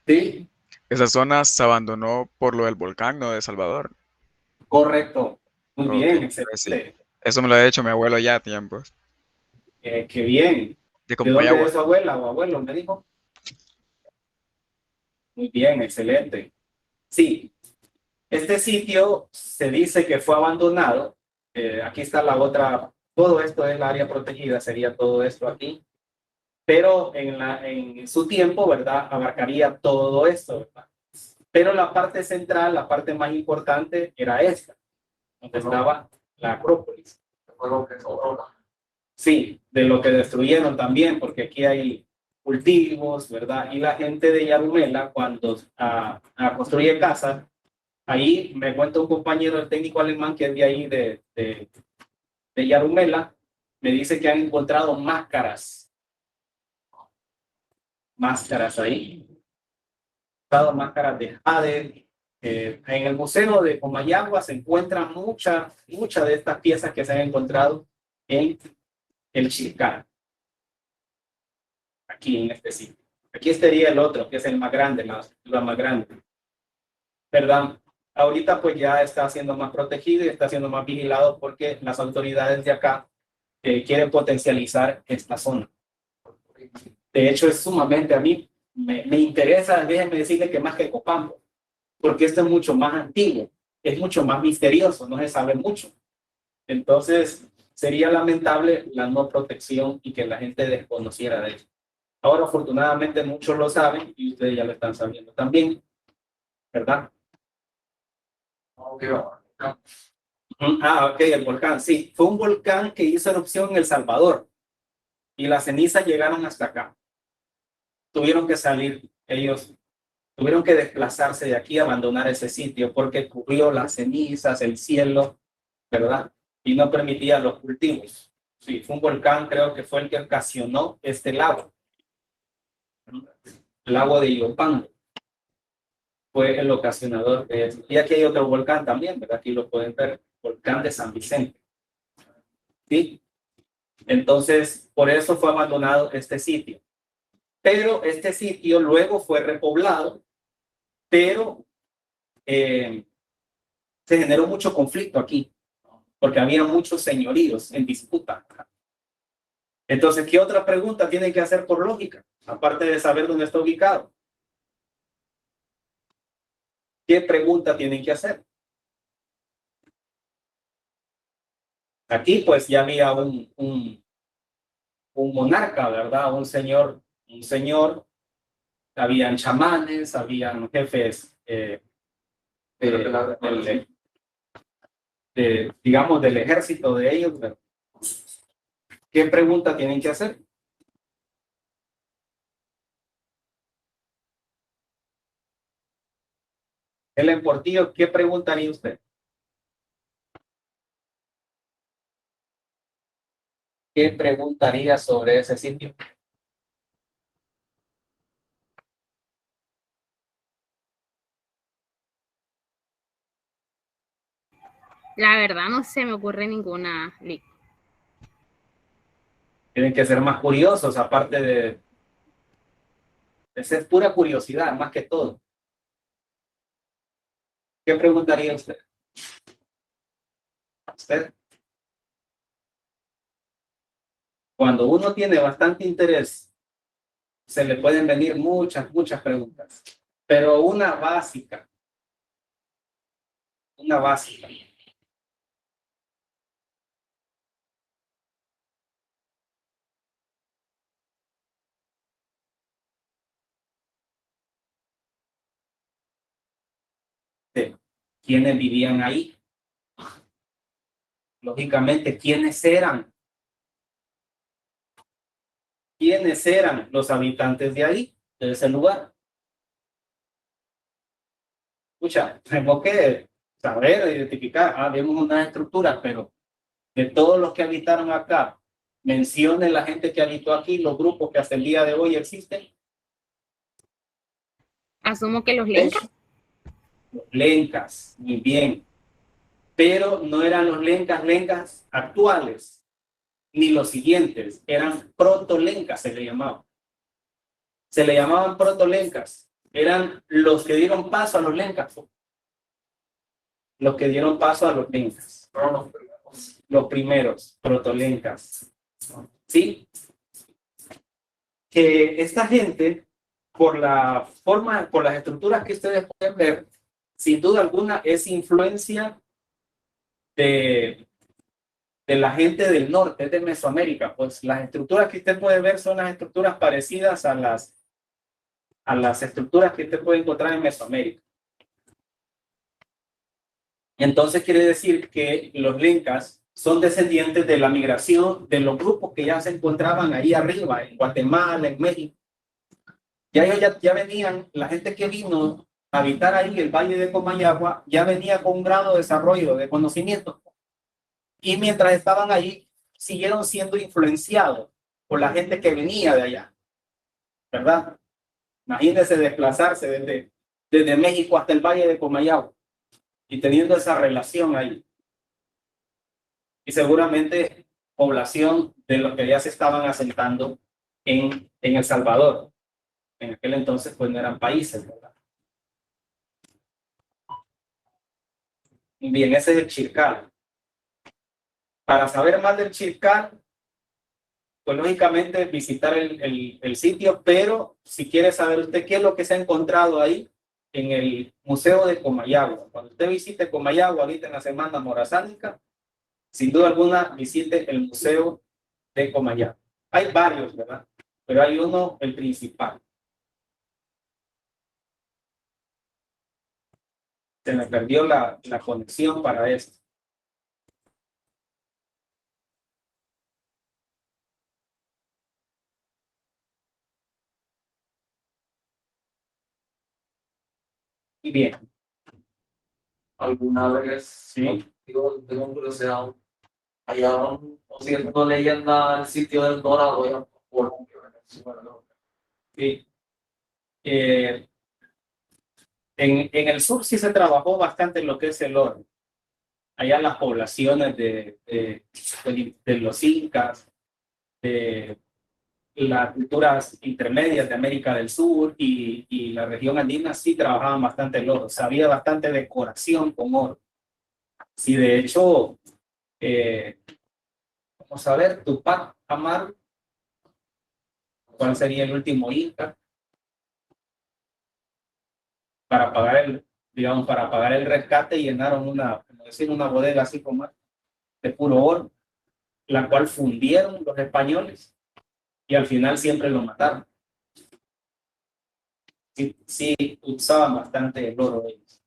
Sí, esa zona se abandonó por lo del volcán, ¿no? De Salvador. correcto. Muy Ok, bien, pues sí. excelente. Eso me lo ha hecho mi abuelo ya a tiempos. Qué bien. De ¿De dónde Comayagua. es su abuela o abuelo? Me dijo. Muy bien, excelente. Sí, este sitio se dice que fue abandonado. Aquí está la otra, todo esto es la área protegida, sería todo esto aquí. Pero en su tiempo, ¿verdad? Abarcaría todo esto, ¿verdad? Pero la parte central, la parte más importante era esta, donde estaba la Acrópolis. Fue lo que sobró. Sí, de lo que destruyeron también, porque aquí hay cultivos, ¿verdad? Y la gente de Yarumela, cuando construye casas, ahí me cuenta un compañero, el técnico alemán, que es de ahí, de Yarumela, me dice que han encontrado máscaras ahí, encontrado máscaras de jade. En el museo de Comayagua se encuentran muchas de estas piezas que se han encontrado en el Chilcán, aquí en este sitio. Aquí estaría el otro, que es el más grande, la estructura más grande, ¿verdad? Ahorita pues ya está siendo más protegido y está siendo más vigilado porque las autoridades de acá quieren potencializar esta zona. De hecho, es sumamente, a mí me interesa, déjenme decirle que más que Copambo, porque esto es mucho más antiguo, es mucho más misterioso, no se sabe mucho. Entonces, sería lamentable la no protección y que la gente desconociera de ello. Ahora, afortunadamente, muchos lo saben y ustedes ya lo están sabiendo también, ¿verdad? Ok. Ok, el volcán, sí. Fue un volcán que hizo erupción en El Salvador y las cenizas llegaron hasta acá. Tuvieron que salir ellos, tuvieron que desplazarse de aquí, abandonar ese sitio porque cubrió las cenizas, el cielo, ¿verdad? Y no permitía los cultivos. Sí, fue un volcán, creo que fue el que ocasionó este lago, el lago de Ilopango. Fue el ocasionador de eso. Y aquí hay otro volcán también, ¿verdad? Aquí lo pueden ver, volcán de San Vicente. ¿Sí? Entonces, por eso fue abandonado este sitio. Pero este sitio luego fue repoblado, pero se generó mucho conflicto aquí, porque había muchos señoríos en disputa. Entonces, ¿qué otra pregunta tienen que hacer por lógica? Aparte de saber dónde está ubicado. ¿Qué pregunta tienen que hacer? Aquí pues ya había un monarca, ¿verdad? Un señor, habían chamanes, habían jefes, digamos, del ejército de ellos. ¿Verdad? ¿Qué pregunta tienen que hacer? Helen Portillo, ¿qué preguntaría usted? ¿Qué preguntaría sobre ese sitio? La verdad no se me ocurre ninguna, Lick. Tienen que ser más curiosos, aparte de ser pura curiosidad, más que todo. ¿Qué preguntaría usted? ¿Usted? Cuando uno tiene bastante interés, se le pueden venir muchas preguntas. pero una básica. Una básica. De quiénes vivían ahí. Lógicamente, ¿quiénes eran? ¿Quiénes eran los habitantes de ahí, de ese lugar? Escucha, tenemos que saber, identificar, vemos unas estructuras, pero de todos los que habitaron acá, mencione la gente que habitó aquí, los grupos que hasta el día de hoy existen. Asumo que los lencas. Los lencas, muy bien. Pero no eran los lencas actuales, ni los siguientes, eran protolencas, se le llamaban. Se le llamaban protolencas. Eran los que dieron paso a los lencas. Los que dieron paso a los lencas. Los primeros protolencas. ¿Sí? Que esta gente, por la forma, por las estructuras que ustedes pueden ver, sin duda alguna es influencia de la gente del norte, de Mesoamérica. Pues las estructuras que usted puede ver son las estructuras parecidas a las estructuras que usted puede encontrar en Mesoamérica. Entonces quiere decir que los lencas son descendientes de la migración de los grupos que ya se encontraban ahí arriba, en Guatemala, en México. Ya ellos ya venían, la gente que vino a habitar ahí el Valle de Comayagua, ya venía con un grado de desarrollo, de conocimiento. Y mientras estaban ahí, siguieron siendo influenciados por la gente que venía de allá. ¿Verdad? Imagínense desplazarse desde México hasta el Valle de Comayagua y teniendo esa relación ahí. Y seguramente población de los que ya se estaban asentando en El Salvador. En aquel entonces pues no eran países, ¿verdad? Bien, ese es el Chircal. Para saber más del Chircal, pues lógicamente visitar el sitio, pero si quiere saber usted qué es lo que se ha encontrado ahí en el Museo de Comayagua. Cuando usted visite Comayagua ahorita en la Semana Morazánica, sin duda alguna visite el Museo de Comayagua. Hay varios, ¿verdad? Pero hay uno, el principal. Se me perdió la conexión para esto. Y bien. Alguna vez, Sí. digo, tengo curiosidad, hallaron, o cierto leyenda, el sitio del Dorado, ya por Venezuela. Sí. En el sur sí se trabajó bastante en lo que es el oro. Allá las poblaciones de los incas, de las culturas intermedias de América del Sur y la región andina sí trabajaban bastante el oro. O sea, había bastante decoración con oro. Sí, de hecho, vamos a ver, Tupac Amaru, ¿cuál sería el último inca? Para pagar el rescate llenaron una bodega así como de puro oro, la cual fundieron los españoles y al final siempre lo mataron. Sí usaban bastante el oro ellos.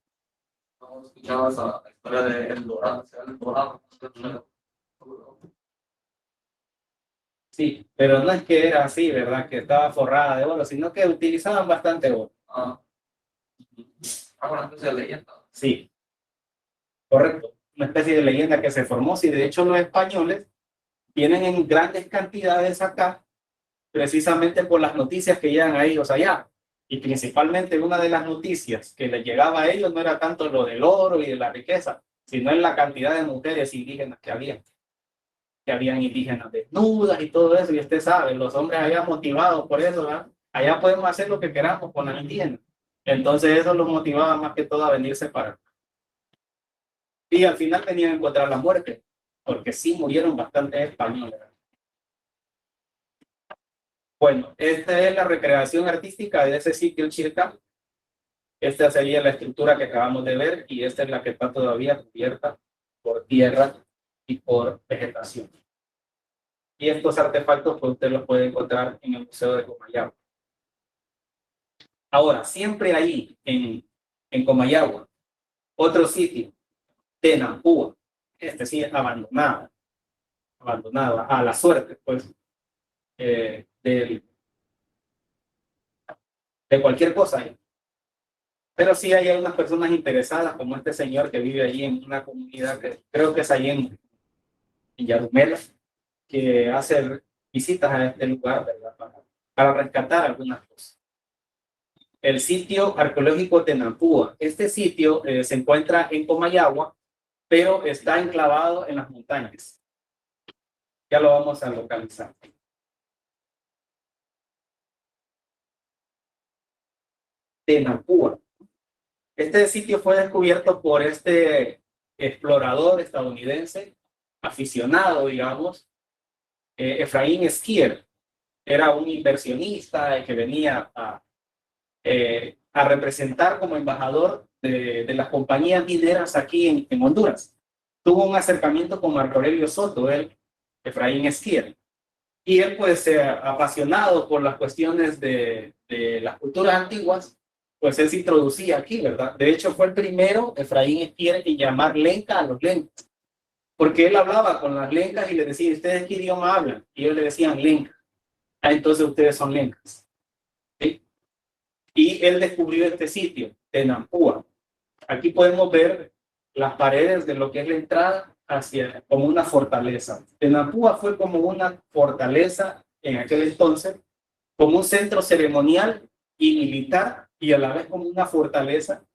No escuchaba esa historia de El Dorado, o sea, El Dorado. Sí, pero no es que era así, ¿verdad? Que estaba forrada de oro, sino que utilizaban bastante oro. Una especie de leyenda. Sí, correcto. Una especie de leyenda que se formó. Sí, de hecho los españoles vienen en grandes cantidades acá, precisamente por las noticias que llegan a ellos allá. Y principalmente una de las noticias que les llegaba a ellos no era tanto lo del oro y de la riqueza, sino en la cantidad de mujeres indígenas que había. Que habían indígenas desnudas y todo eso. Y usted sabe, los hombres allá motivados por eso, ¿verdad? Allá podemos hacer lo que queramos con las indígenas. Entonces eso los motivaba más que todo a venirse para acá. Y al final venían a encontrar la muerte, porque sí murieron bastantes españoles. Bueno, esta es la recreación artística de ese sitio Chircal. Esta sería la estructura que acabamos de ver y esta es la que está todavía cubierta por tierra y por vegetación. Y estos artefactos pues usted los puede encontrar en el Museo de Comayagua. Ahora, siempre ahí en Comayagua, otro sitio, Tenampúa, este sí abandonada a la suerte, pues, de cualquier cosa ahí. Pero sí hay algunas personas interesadas, como este señor que vive allí en una comunidad que creo que es allí en Yarumela, que hace visitas a este lugar, ¿verdad? Para rescatar algunas cosas. El sitio arqueológico Tenampúa. Este sitio se encuentra en Comayagua, pero está enclavado en las montañas. Ya lo vamos a localizar. Tenampúa. Este sitio fue descubierto por este explorador estadounidense, aficionado, digamos, Efraín Skier. Era un inversionista que venía a representar como embajador de las compañías mineras aquí en Honduras. Tuvo un acercamiento con Marco Aurelio Soto, Efraín Skier. Y él, pues, apasionado por las cuestiones de las culturas antiguas, pues él se introducía aquí, ¿verdad? De hecho, fue el primero, Efraín Skier, en llamar lenca a los lencas. Porque él hablaba con las lencas y les decía, ¿ustedes qué idioma hablan? Y ellos le decían lenca. Ah, entonces ustedes son lencas. ¿Sí? Y él descubrió este sitio, Tenampúa. Aquí podemos ver las paredes de lo que es la entrada hacia como una fortaleza. Tenampúa fue como una fortaleza en aquel entonces, como un centro ceremonial y militar y a la vez como una fortaleza,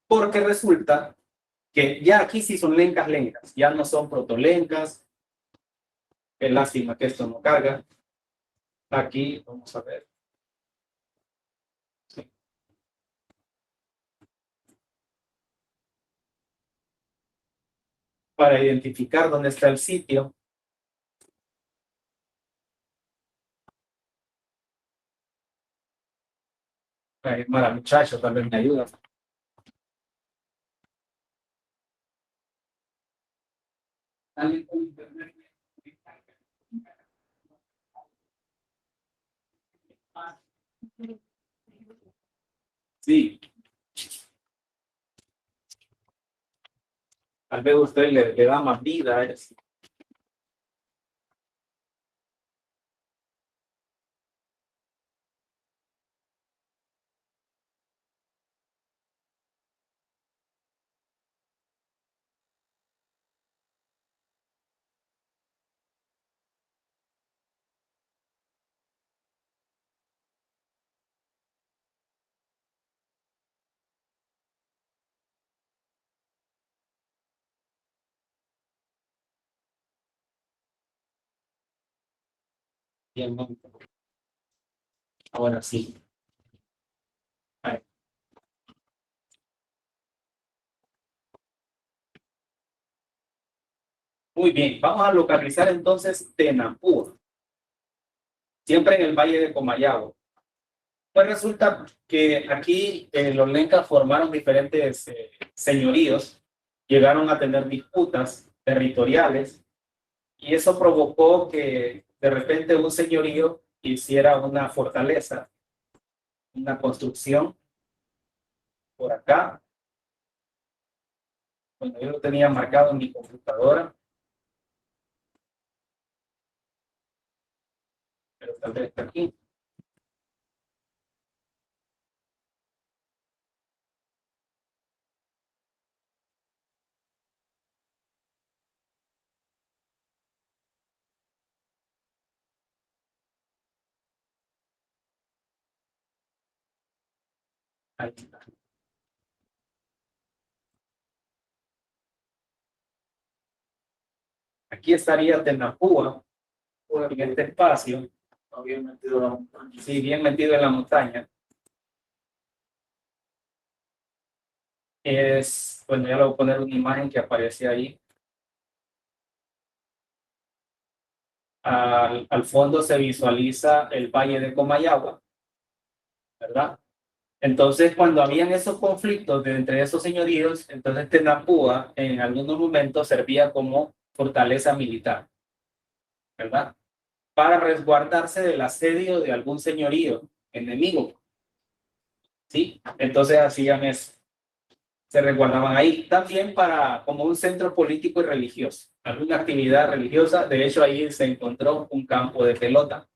porque resulta que ya aquí sí son lencas, ya no son protolencas. Qué lástima que esto no carga. Aquí vamos a ver. Sí. Para identificar dónde está el sitio. Mara, muchacho, también me ayuda. Sí. Tal vez usted le da más vida a eso. Bien, ahora sí. Ahí. Muy bien, vamos a localizar entonces Tenampúa, siempre en el Valle de Comayagua. Pues resulta que aquí los lencas formaron diferentes señoríos, llegaron a tener disputas territoriales y eso provocó que de repente un señorío hiciera una fortaleza, una construcción por acá. Bueno, yo lo tenía marcado en mi computadora, pero tal vez está aquí. Ahí está. Aquí estaría Tenampúa, en este espacio. Bien metido en la montaña. Sí, bien metido en la montaña. Bueno, ya le voy a poner una imagen que aparece ahí. Al fondo se visualiza el Valle de Comayagua, ¿verdad? Entonces, cuando habían esos conflictos entre esos señoríos, entonces Tenapúa en algunos momentos servía como fortaleza militar, ¿verdad? Para resguardarse del asedio de algún señorío enemigo, ¿sí? Entonces hacían eso, se resguardaban ahí. También para como un centro político y religioso, alguna actividad religiosa. De hecho, ahí se encontró un campo de pelota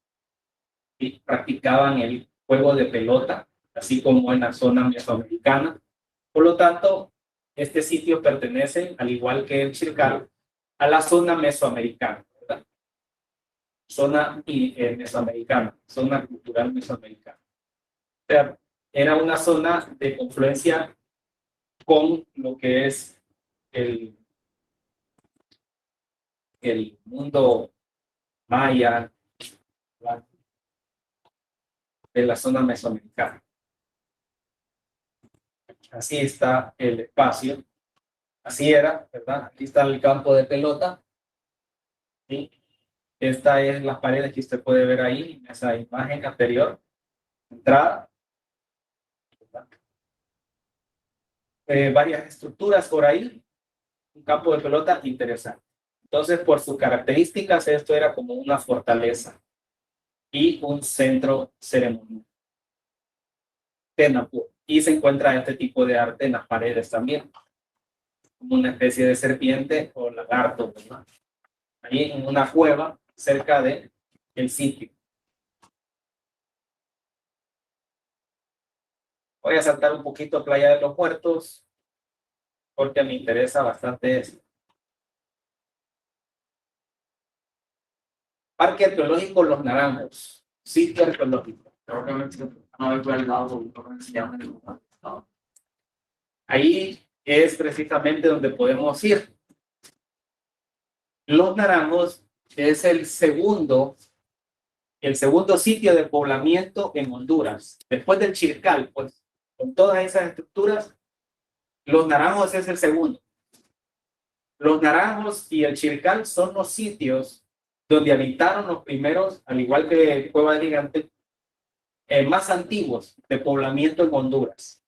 y practicaban el juego de pelota, así como en la zona mesoamericana. Por lo tanto, este sitio pertenece, al igual que el Chircal, a la zona mesoamericana, ¿verdad? Zona mesoamericana, zona cultural mesoamericana. O sea, era una zona de confluencia con lo que es el mundo maya, ¿verdad? De la zona mesoamericana. Así está el espacio. Así era, ¿verdad? Aquí está el campo de pelota. ¿Sí? Esta es las paredes que usted puede ver ahí, en esa imagen anterior. Entrada. Varias estructuras por ahí. Un campo de pelota interesante. Entonces, por sus características, esto era como una fortaleza y un centro ceremonial. Tenapúa. Y se encuentra este tipo de arte en las paredes también, como una especie de serpiente o lagarto, ¿verdad? Ahí en una cueva cerca de el sitio. Voy a saltar un poquito a Playa de los Muertos porque me interesa bastante eso. Parque Arqueológico Los Naranjos, sitio arqueológico. Creo que no me acuerdo cómo se llama. Ahí es precisamente donde podemos ir. Los Naranjos es el segundo sitio de poblamiento en Honduras. Después del Chircal, pues, con todas esas estructuras, Los Naranjos es el segundo. Los Naranjos y el Chircal son los sitios donde habitaron los primeros, al igual que Cueva del Gigante, más antiguos de poblamiento en Honduras.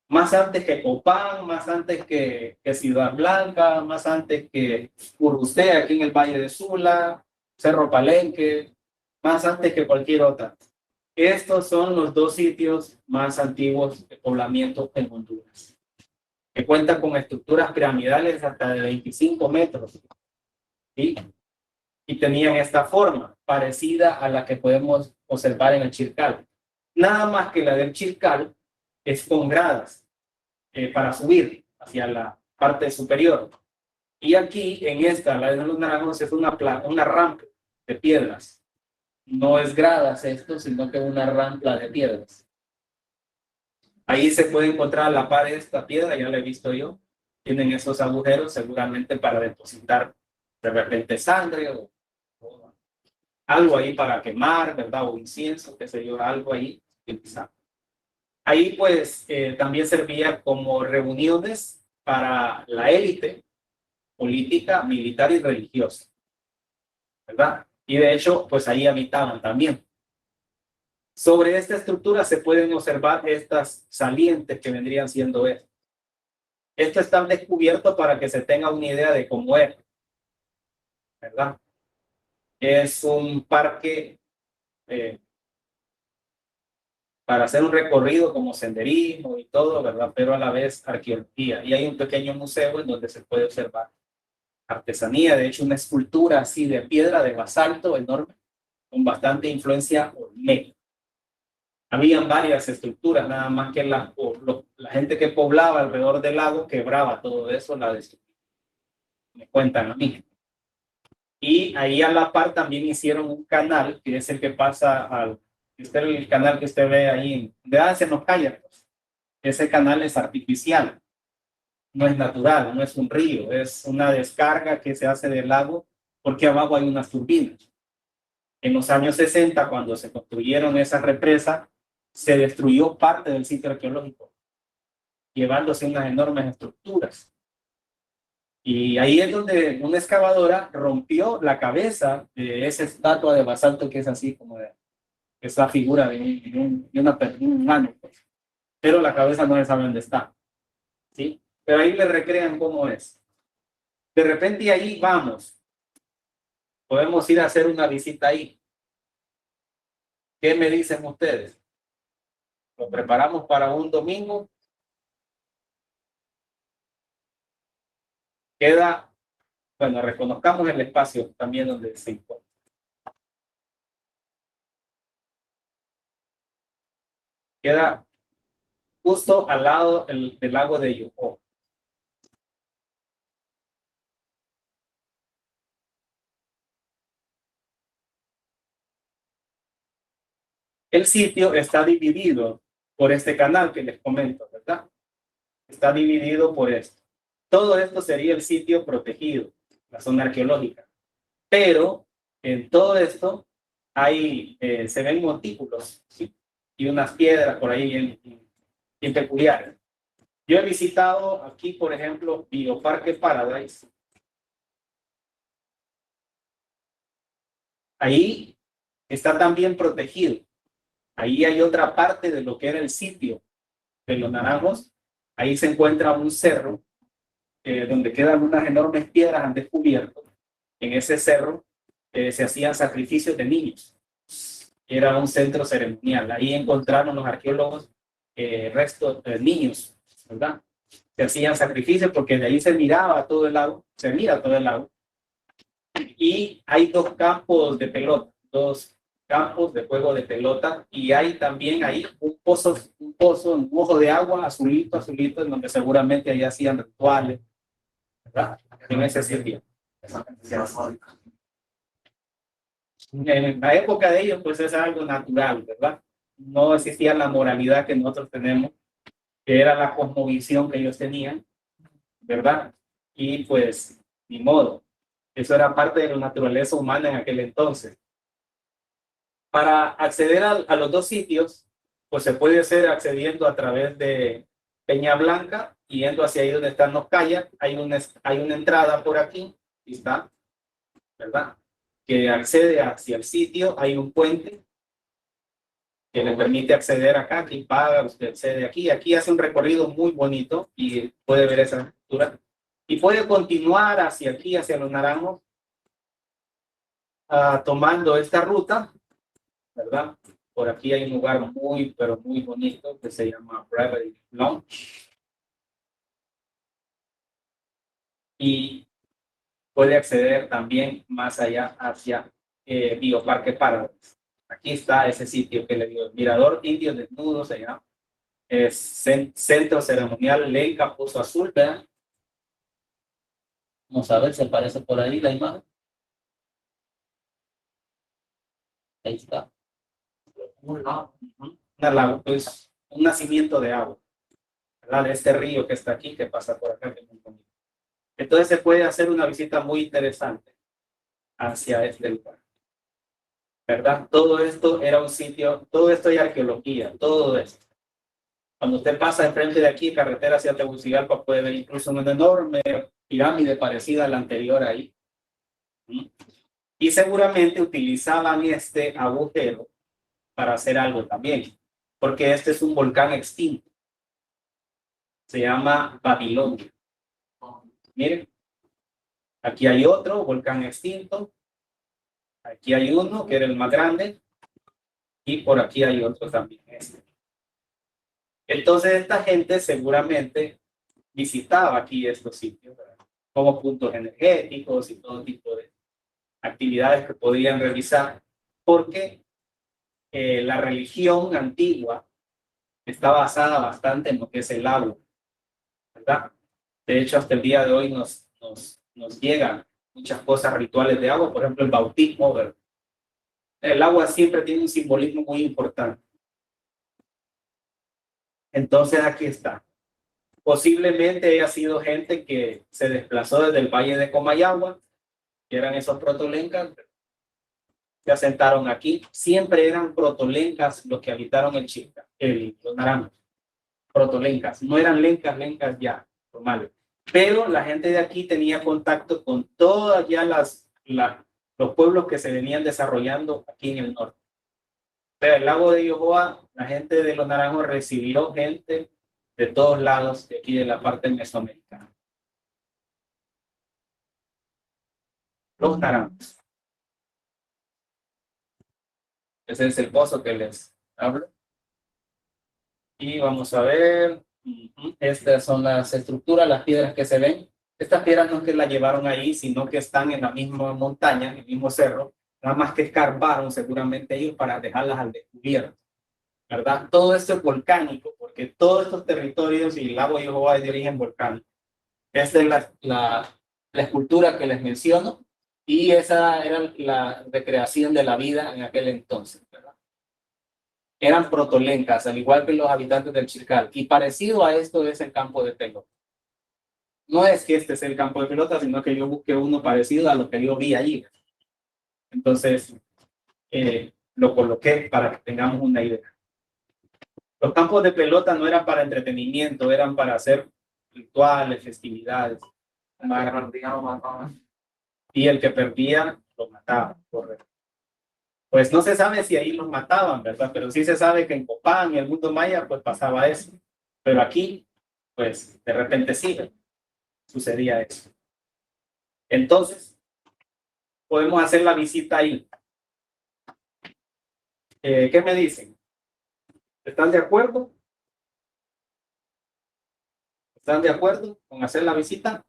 Más antes que Copán, más antes que Ciudad Blanca, más antes que Urusté, aquí en el Valle de Sula, Cerro Palenque, más antes que cualquier otra. Estos son los dos sitios más antiguos de poblamiento en Honduras, que cuentan con estructuras piramidales hasta de 25 metros. ¿Sí? Y tenían esta forma, parecida a la que podemos observar en el Chircal. Nada más que la del Chircal es con gradas para subir hacia la parte superior. Y aquí, en esta, la de los Naranjos, es una rampa de piedras. No es gradas esto, sino que una rampa de piedras. Ahí se puede encontrar a la par de esta piedra, ya la he visto yo. Tienen esos agujeros seguramente para depositar de repente sangre o algo ahí para quemar, ¿verdad? O incienso, qué sé yo, algo ahí. Ahí pues también servía como reuniones para la élite política, militar y religiosa, ¿verdad? Y de hecho, pues ahí habitaban también. Sobre esta estructura se pueden observar estas salientes que vendrían siendo esto. Esto está descubierto para que se tenga una idea de cómo es, ¿verdad? Es un parque para hacer un recorrido como senderismo y todo, ¿verdad? Pero a la vez arqueología. Y hay un pequeño museo en donde se puede observar artesanía, de hecho una escultura así de piedra de basalto enorme, con bastante influencia olmeca. Habían varias estructuras, nada más que la gente que poblaba alrededor del lago quebraba todo eso, la destrucción. Me cuentan a mí. Y ahí a la par también hicieron un canal, que es el que pasa al... el canal que usted ve ahí, de se nos calla, pues. Ese canal es artificial, no es natural, no es un río, es una descarga que se hace del lago porque abajo hay unas turbinas. En los años 60, cuando se construyeron esas represas, se destruyó parte del sitio arqueológico, llevándose unas enormes estructuras. Y ahí es donde una excavadora rompió la cabeza de esa estatua de basalto que es así como de esa figura de un humano. Pues. pero la cabeza no se sabe dónde está, ¿sí? Pero ahí le recrean cómo es. De repente ahí vamos, podemos ir a hacer una visita ahí. ¿Qué me dicen ustedes? ¿Lo preparamos para un domingo? Queda, bueno, reconozcamos el espacio también donde se encuentra. Queda justo al lado del lago de Yoho. El sitio está dividido por este canal que les comento, ¿verdad? Está dividido por esto. Todo esto sería el sitio protegido, la zona arqueológica. Pero en todo esto hay, se ven montículos, ¿sí? Y unas piedras por ahí bien peculiares. Yo he visitado aquí, por ejemplo, Bioparque Paradise. Ahí está también protegido. Ahí hay otra parte de lo que era el sitio de los naranjos. Ahí se encuentra un cerro donde quedan unas enormes piedras han descubierto. En ese cerro se hacían sacrificios de niños. Era un centro ceremonial. Ahí encontraron los arqueólogos restos de niños, ¿verdad? Se hacían sacrificios porque de ahí se miraba todo el lago, se mira todo el lago. Y hay dos campos de pelota, dos campos de juego de pelota, y hay también ahí un pozo, un ojo de agua azulito, en donde seguramente ahí hacían rituales, ¿verdad? En ese sitio. En la época de ellos, pues es algo natural, ¿verdad? No existía la moralidad que nosotros tenemos, que era la cosmovisión que ellos tenían, ¿verdad? Y pues, ni modo. Eso era parte de la naturaleza humana en aquel entonces. Para acceder a los dos sitios, pues se puede hacer accediendo a través de Peña Blanca, yendo hacia ahí donde están los kayaks. Hay una entrada por aquí, y está, ¿verdad? Que accede hacia el sitio. Hay un puente que le permite acceder acá. Aquí paga, usted accede aquí. Aquí hace un recorrido muy bonito y puede ver esa estructura. Y puede continuar hacia aquí, hacia los naranjos, tomando esta ruta, ¿verdad? Por aquí hay un lugar muy, pero muy bonito que se llama Private Launch. Y puede acceder también más allá hacia Bioparque Paradise. Aquí está ese sitio que le digo, el Mirador Indio Desnudo se llama. Es Centro Ceremonial Lenca Pozo Azul, ¿verdad? Vamos a ver si aparece por ahí la imagen. Ahí está. Un lago, pues un nacimiento de agua, ¿verdad? De este río que está aquí, que pasa por acá, que es muy bonito. Entonces se puede hacer una visita muy interesante hacia este lugar, ¿verdad? Todo esto era un sitio, todo esto hay arqueología, todo esto. Cuando usted pasa enfrente de aquí, carretera hacia Tegucigalpa, puede ver incluso una enorme pirámide parecida a la anterior ahí. Y seguramente utilizaban este agujero para hacer algo también, porque este es un volcán extinto. Se llama Babilonia. Miren, aquí hay otro volcán extinto. Aquí hay uno que era el más grande. Y por aquí hay otro también. Entonces esta gente seguramente visitaba aquí estos sitios, ¿verdad? Como puntos energéticos y todo tipo de actividades que podían realizar, porque la religión antigua está basada bastante en lo que es el agua, ¿verdad? De hecho, hasta el día de hoy nos llegan muchas cosas rituales de agua, por ejemplo, el bautismo, ¿verdad? El agua siempre tiene un simbolismo muy importante. Entonces, aquí está. Posiblemente haya sido gente que se desplazó desde el valle de Comayagua, que eran esos protolencas, se asentaron aquí. Siempre eran protolencas los que habitaron los naranjos. Protolencas, no eran lencas ya normales. Pero la gente de aquí tenía contacto con todas ya los pueblos que se venían desarrollando aquí en el norte. Pero el lago de Yohoa la gente de los Naranjos recibió gente de todos lados de aquí de la parte mesoamericana. Los Naranjos. Ese es el pozo que les hablo. Y vamos a ver. Estas son las estructuras, las piedras que se ven. Estas piedras no es que las llevaron ahí, sino que están en la misma montaña, en el mismo cerro. Nada más que escarbaron seguramente ellos para dejarlas al descubierto, ¿verdad? Todo esto es volcánico, porque todos estos territorios y el lago de Jehová es de origen volcánico. Esta es la escultura que les menciono, y esa era la recreación de la vida en aquel entonces, ¿verdad? Eran protolencas, al igual que los habitantes del Chircal, y parecido a esto es el campo de pelota. No es que este es el campo de pelota, sino que yo busqué uno parecido a lo que yo vi allí. Entonces, lo coloqué para que tengamos una idea. Los campos de pelota no eran para entretenimiento, eran para hacer rituales, festividades. Y el que perdía, lo mataba, correcto. Pues no se sabe si ahí los mataban, ¿verdad? Pero sí se sabe que en Copán y el mundo maya, pues pasaba eso. Pero aquí, pues de repente sí, sucedía eso. Entonces, podemos hacer la visita ahí. ¿Qué me dicen? ¿Están de acuerdo? ¿Están de acuerdo con hacer la visita?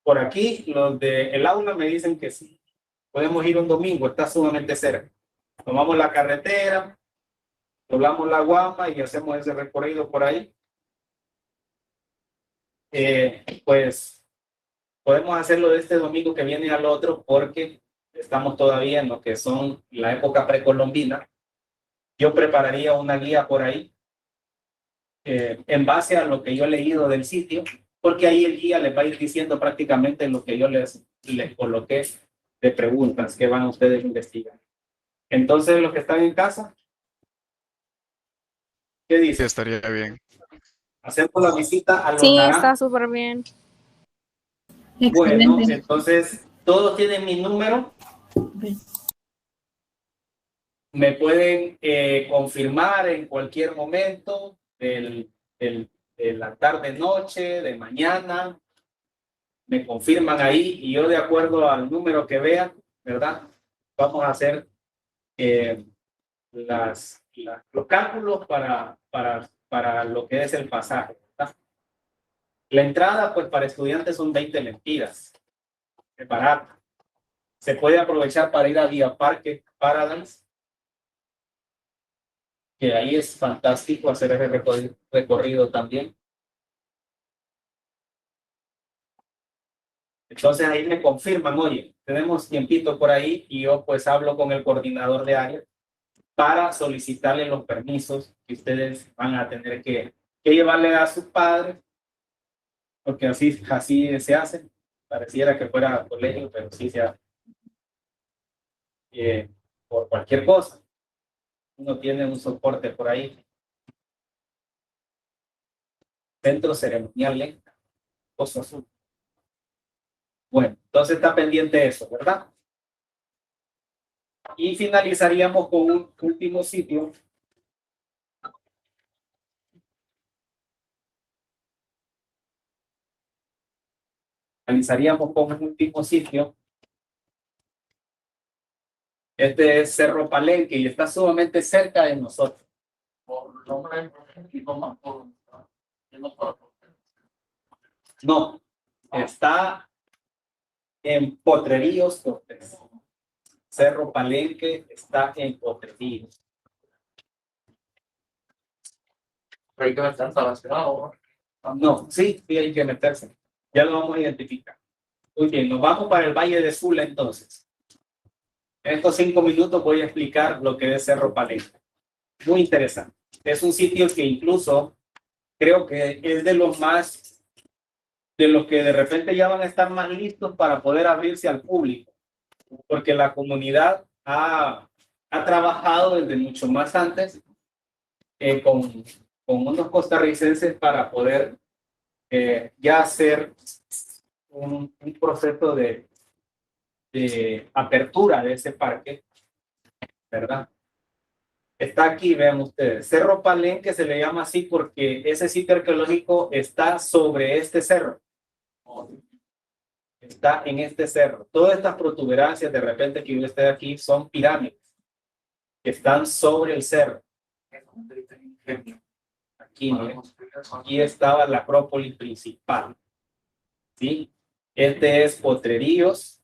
Por aquí, los del aula me dicen que sí. Podemos ir un domingo, está sumamente cerca. Tomamos la carretera, doblamos la Guama y hacemos ese recorrido por ahí. Pues podemos hacerlo de este domingo que viene al otro, porque estamos todavía en lo que son la época precolombina. Yo prepararía una guía por ahí en base a lo que yo he leído del sitio, porque ahí el guía les va a ir diciendo prácticamente lo que yo les coloqué de preguntas que van ustedes a investigar. Entonces, los que están en casa, ¿qué Sí, dicen? estaría bien. Hacemos la visita a los Sí, naranjos. está súper bien. Bueno, Excelente. entonces, todos tienen mi número. Me pueden confirmar en cualquier momento de la tarde, noche, de mañana. Me confirman ahí y yo, de acuerdo al número que vean, ¿verdad? Vamos a hacer los cálculos para lo que es el pasaje, ¿verdad? La entrada, pues para estudiantes son 20 lempiras. Es barato. Se puede aprovechar para ir a Vía Parque Paradise, que ahí es fantástico hacer ese recorrido también. Entonces ahí me confirman, oye, tenemos tiempito por ahí, y yo pues hablo con el coordinador de área para solicitarle los permisos que ustedes van a tener que llevarle a sus padres, porque así se hace. Pareciera que fuera colegio, pero sí se hace. Por cualquier cosa. Uno tiene un soporte por ahí. Centro ceremonial, Pozo Azul. Bueno, entonces está pendiente eso, ¿verdad? Y finalizaríamos con un último sitio. Finalizaríamos con un último sitio. Este es Cerro Palenque y está sumamente cerca de nosotros. No, está en Potrerillos, Cortés. Cerro Palenque está en Potrerillos. Pero hay que estar relacionado. No, sí, hay que meterse. Ya lo vamos a identificar. Muy bien, nos vamos para el Valle de Sula entonces. En estos 5 minutos voy a explicar lo que es Cerro Palenque. Muy interesante. Es un sitio que incluso creo que es de los que de repente ya van a estar más listos para poder abrirse al público, porque la comunidad ha trabajado desde mucho más antes con unos costarricenses para poder ya hacer un proceso de apertura de ese parque, ¿verdad? Está aquí, vean ustedes. Cerro Palenque se le llama así porque ese sitio arqueológico está sobre este cerro. Está en este cerro. Todas estas protuberancias de repente que usted aquí son pirámides que están sobre el cerro. Aquí, ¿no? Aquí estaba la acrópolis principal. ¿Sí? Este es Potrerillos.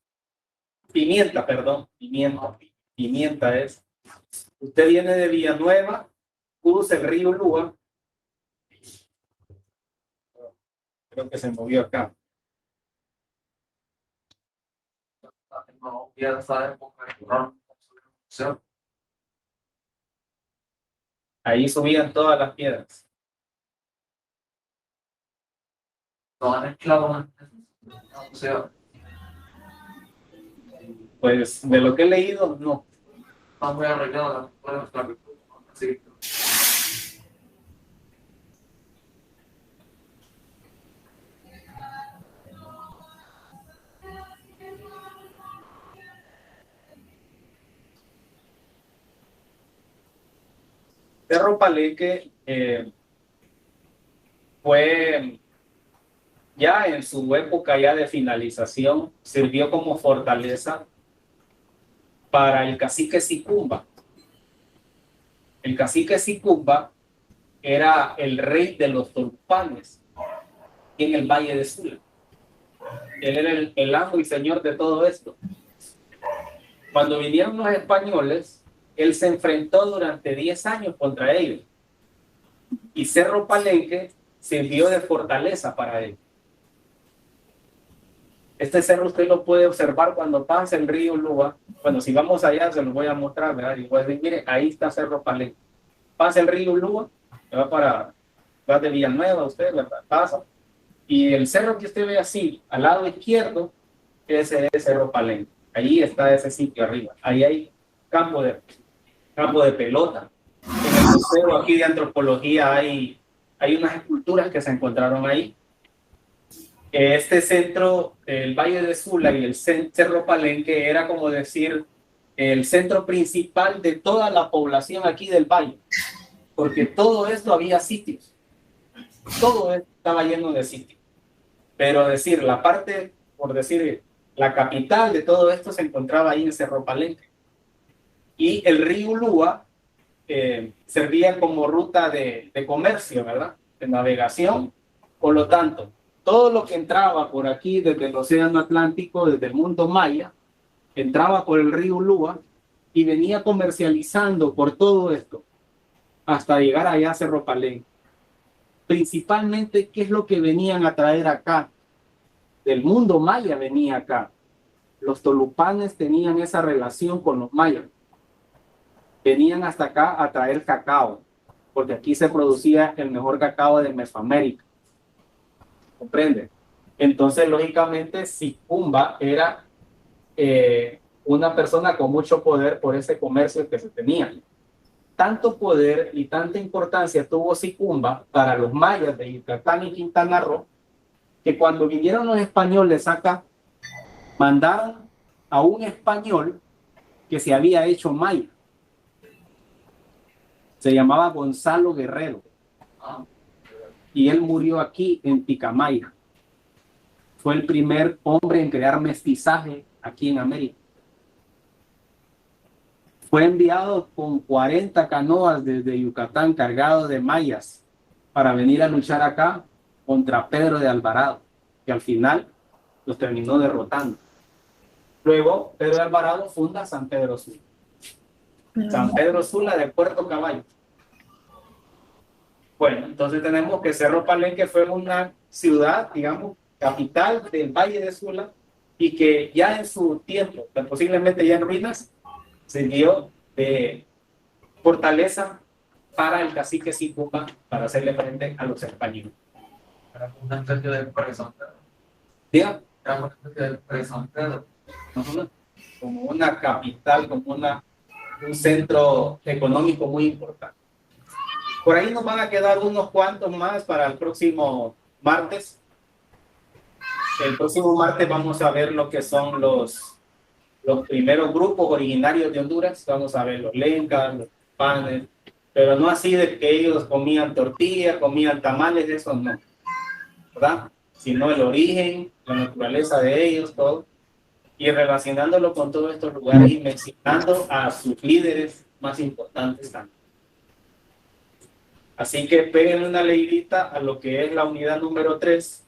Pimienta, perdón. Pimienta es. Usted viene de Villanueva, cruza el río Lúa. Creo que se movió acá. Ahí subían todas las piedras. Estaban esclavos. O sea, Pues de lo que he leído, no. está muy arreglada la esclavitud. Sí. Cerro Palenque fue ya en su época ya de finalización, sirvió como fortaleza para el cacique Sicumba. El cacique Sicumba era el rey de los Tolpanes en el Valle de Sula. Él era el amo y señor de todo esto. Cuando vinieron los españoles, él se enfrentó durante 10 años contra ellos. Y Cerro Palenque sirvió de fortaleza para él. Este cerro usted lo puede observar cuando pasa el río Lúa. Bueno, si vamos allá se lo voy a mostrar, ¿verdad? Y puede decir, mire, ahí está Cerro Palenque. Pasa el río Lúa, va de Villanueva, usted pasa. Y el cerro que usted ve así, al lado izquierdo, ese es Cerro Palenque. Ahí está ese sitio arriba. Ahí hay campo de pelota. En el museo aquí de antropología hay unas esculturas que se encontraron ahí. Este centro, el Valle de Sula y el Cerro Palenque, era como decir el centro principal de toda la población aquí del valle, porque todo esto había sitios, todo esto estaba lleno de sitios. Pero decir, la parte, por decir, la capital de todo esto se encontraba ahí en Cerro Palenque. Y el río Lúa servía como ruta de comercio, ¿verdad? De navegación. Por lo tanto, todo lo que entraba por aquí desde el Océano Atlántico, desde el mundo maya, entraba por el río Lúa y venía comercializando por todo esto hasta llegar allá a Cerro Palenque. Principalmente, ¿qué es lo que venían a traer acá? Del mundo maya venía acá. Los tolupanes tenían esa relación con los mayas. Venían hasta acá a traer cacao, porque aquí se producía el mejor cacao de Mesoamérica. ¿Comprende? Entonces, lógicamente, Sicumba era una persona con mucho poder por ese comercio que se tenía. Tanto poder y tanta importancia tuvo Sicumba para los mayas de Yucatán y Quintana Roo, que cuando vinieron los españoles acá, mandaron a un español que se había hecho maya. Se llamaba Gonzalo Guerrero. Y él murió aquí en Picamaya. Fue el primer hombre en crear mestizaje aquí en América. Fue enviado con 40 canoas desde Yucatán cargado de mayas para venir a luchar acá contra Pedro de Alvarado, que al final los terminó derrotando. Luego, Pedro de Alvarado funda San Pedro Sula. San Pedro Sula de Puerto Caballo. Bueno, entonces tenemos que Cerro Palenque fue una ciudad, digamos, capital del Valle de Sula y que ya en su tiempo, posiblemente ya en ruinas, sirvió de fortaleza para el cacique Sicumba para hacerle frente a los españoles. Era una especie de presentador. Diga. Era una especie de presentador. Como una capital, como un centro económico muy importante. Por ahí nos van a quedar unos cuantos más para el próximo martes. El próximo martes vamos a ver lo que son los primeros grupos originarios de Honduras. Vamos a ver los lencas, panes, pero no así de que ellos comían tortilla, comían tamales, eso no, ¿verdad? Sino el origen, la naturaleza de ellos, todo, y relacionándolo con todos estos lugares y mencionando a sus líderes más importantes también. Así que peguen una leidita a lo que es la unidad número 3,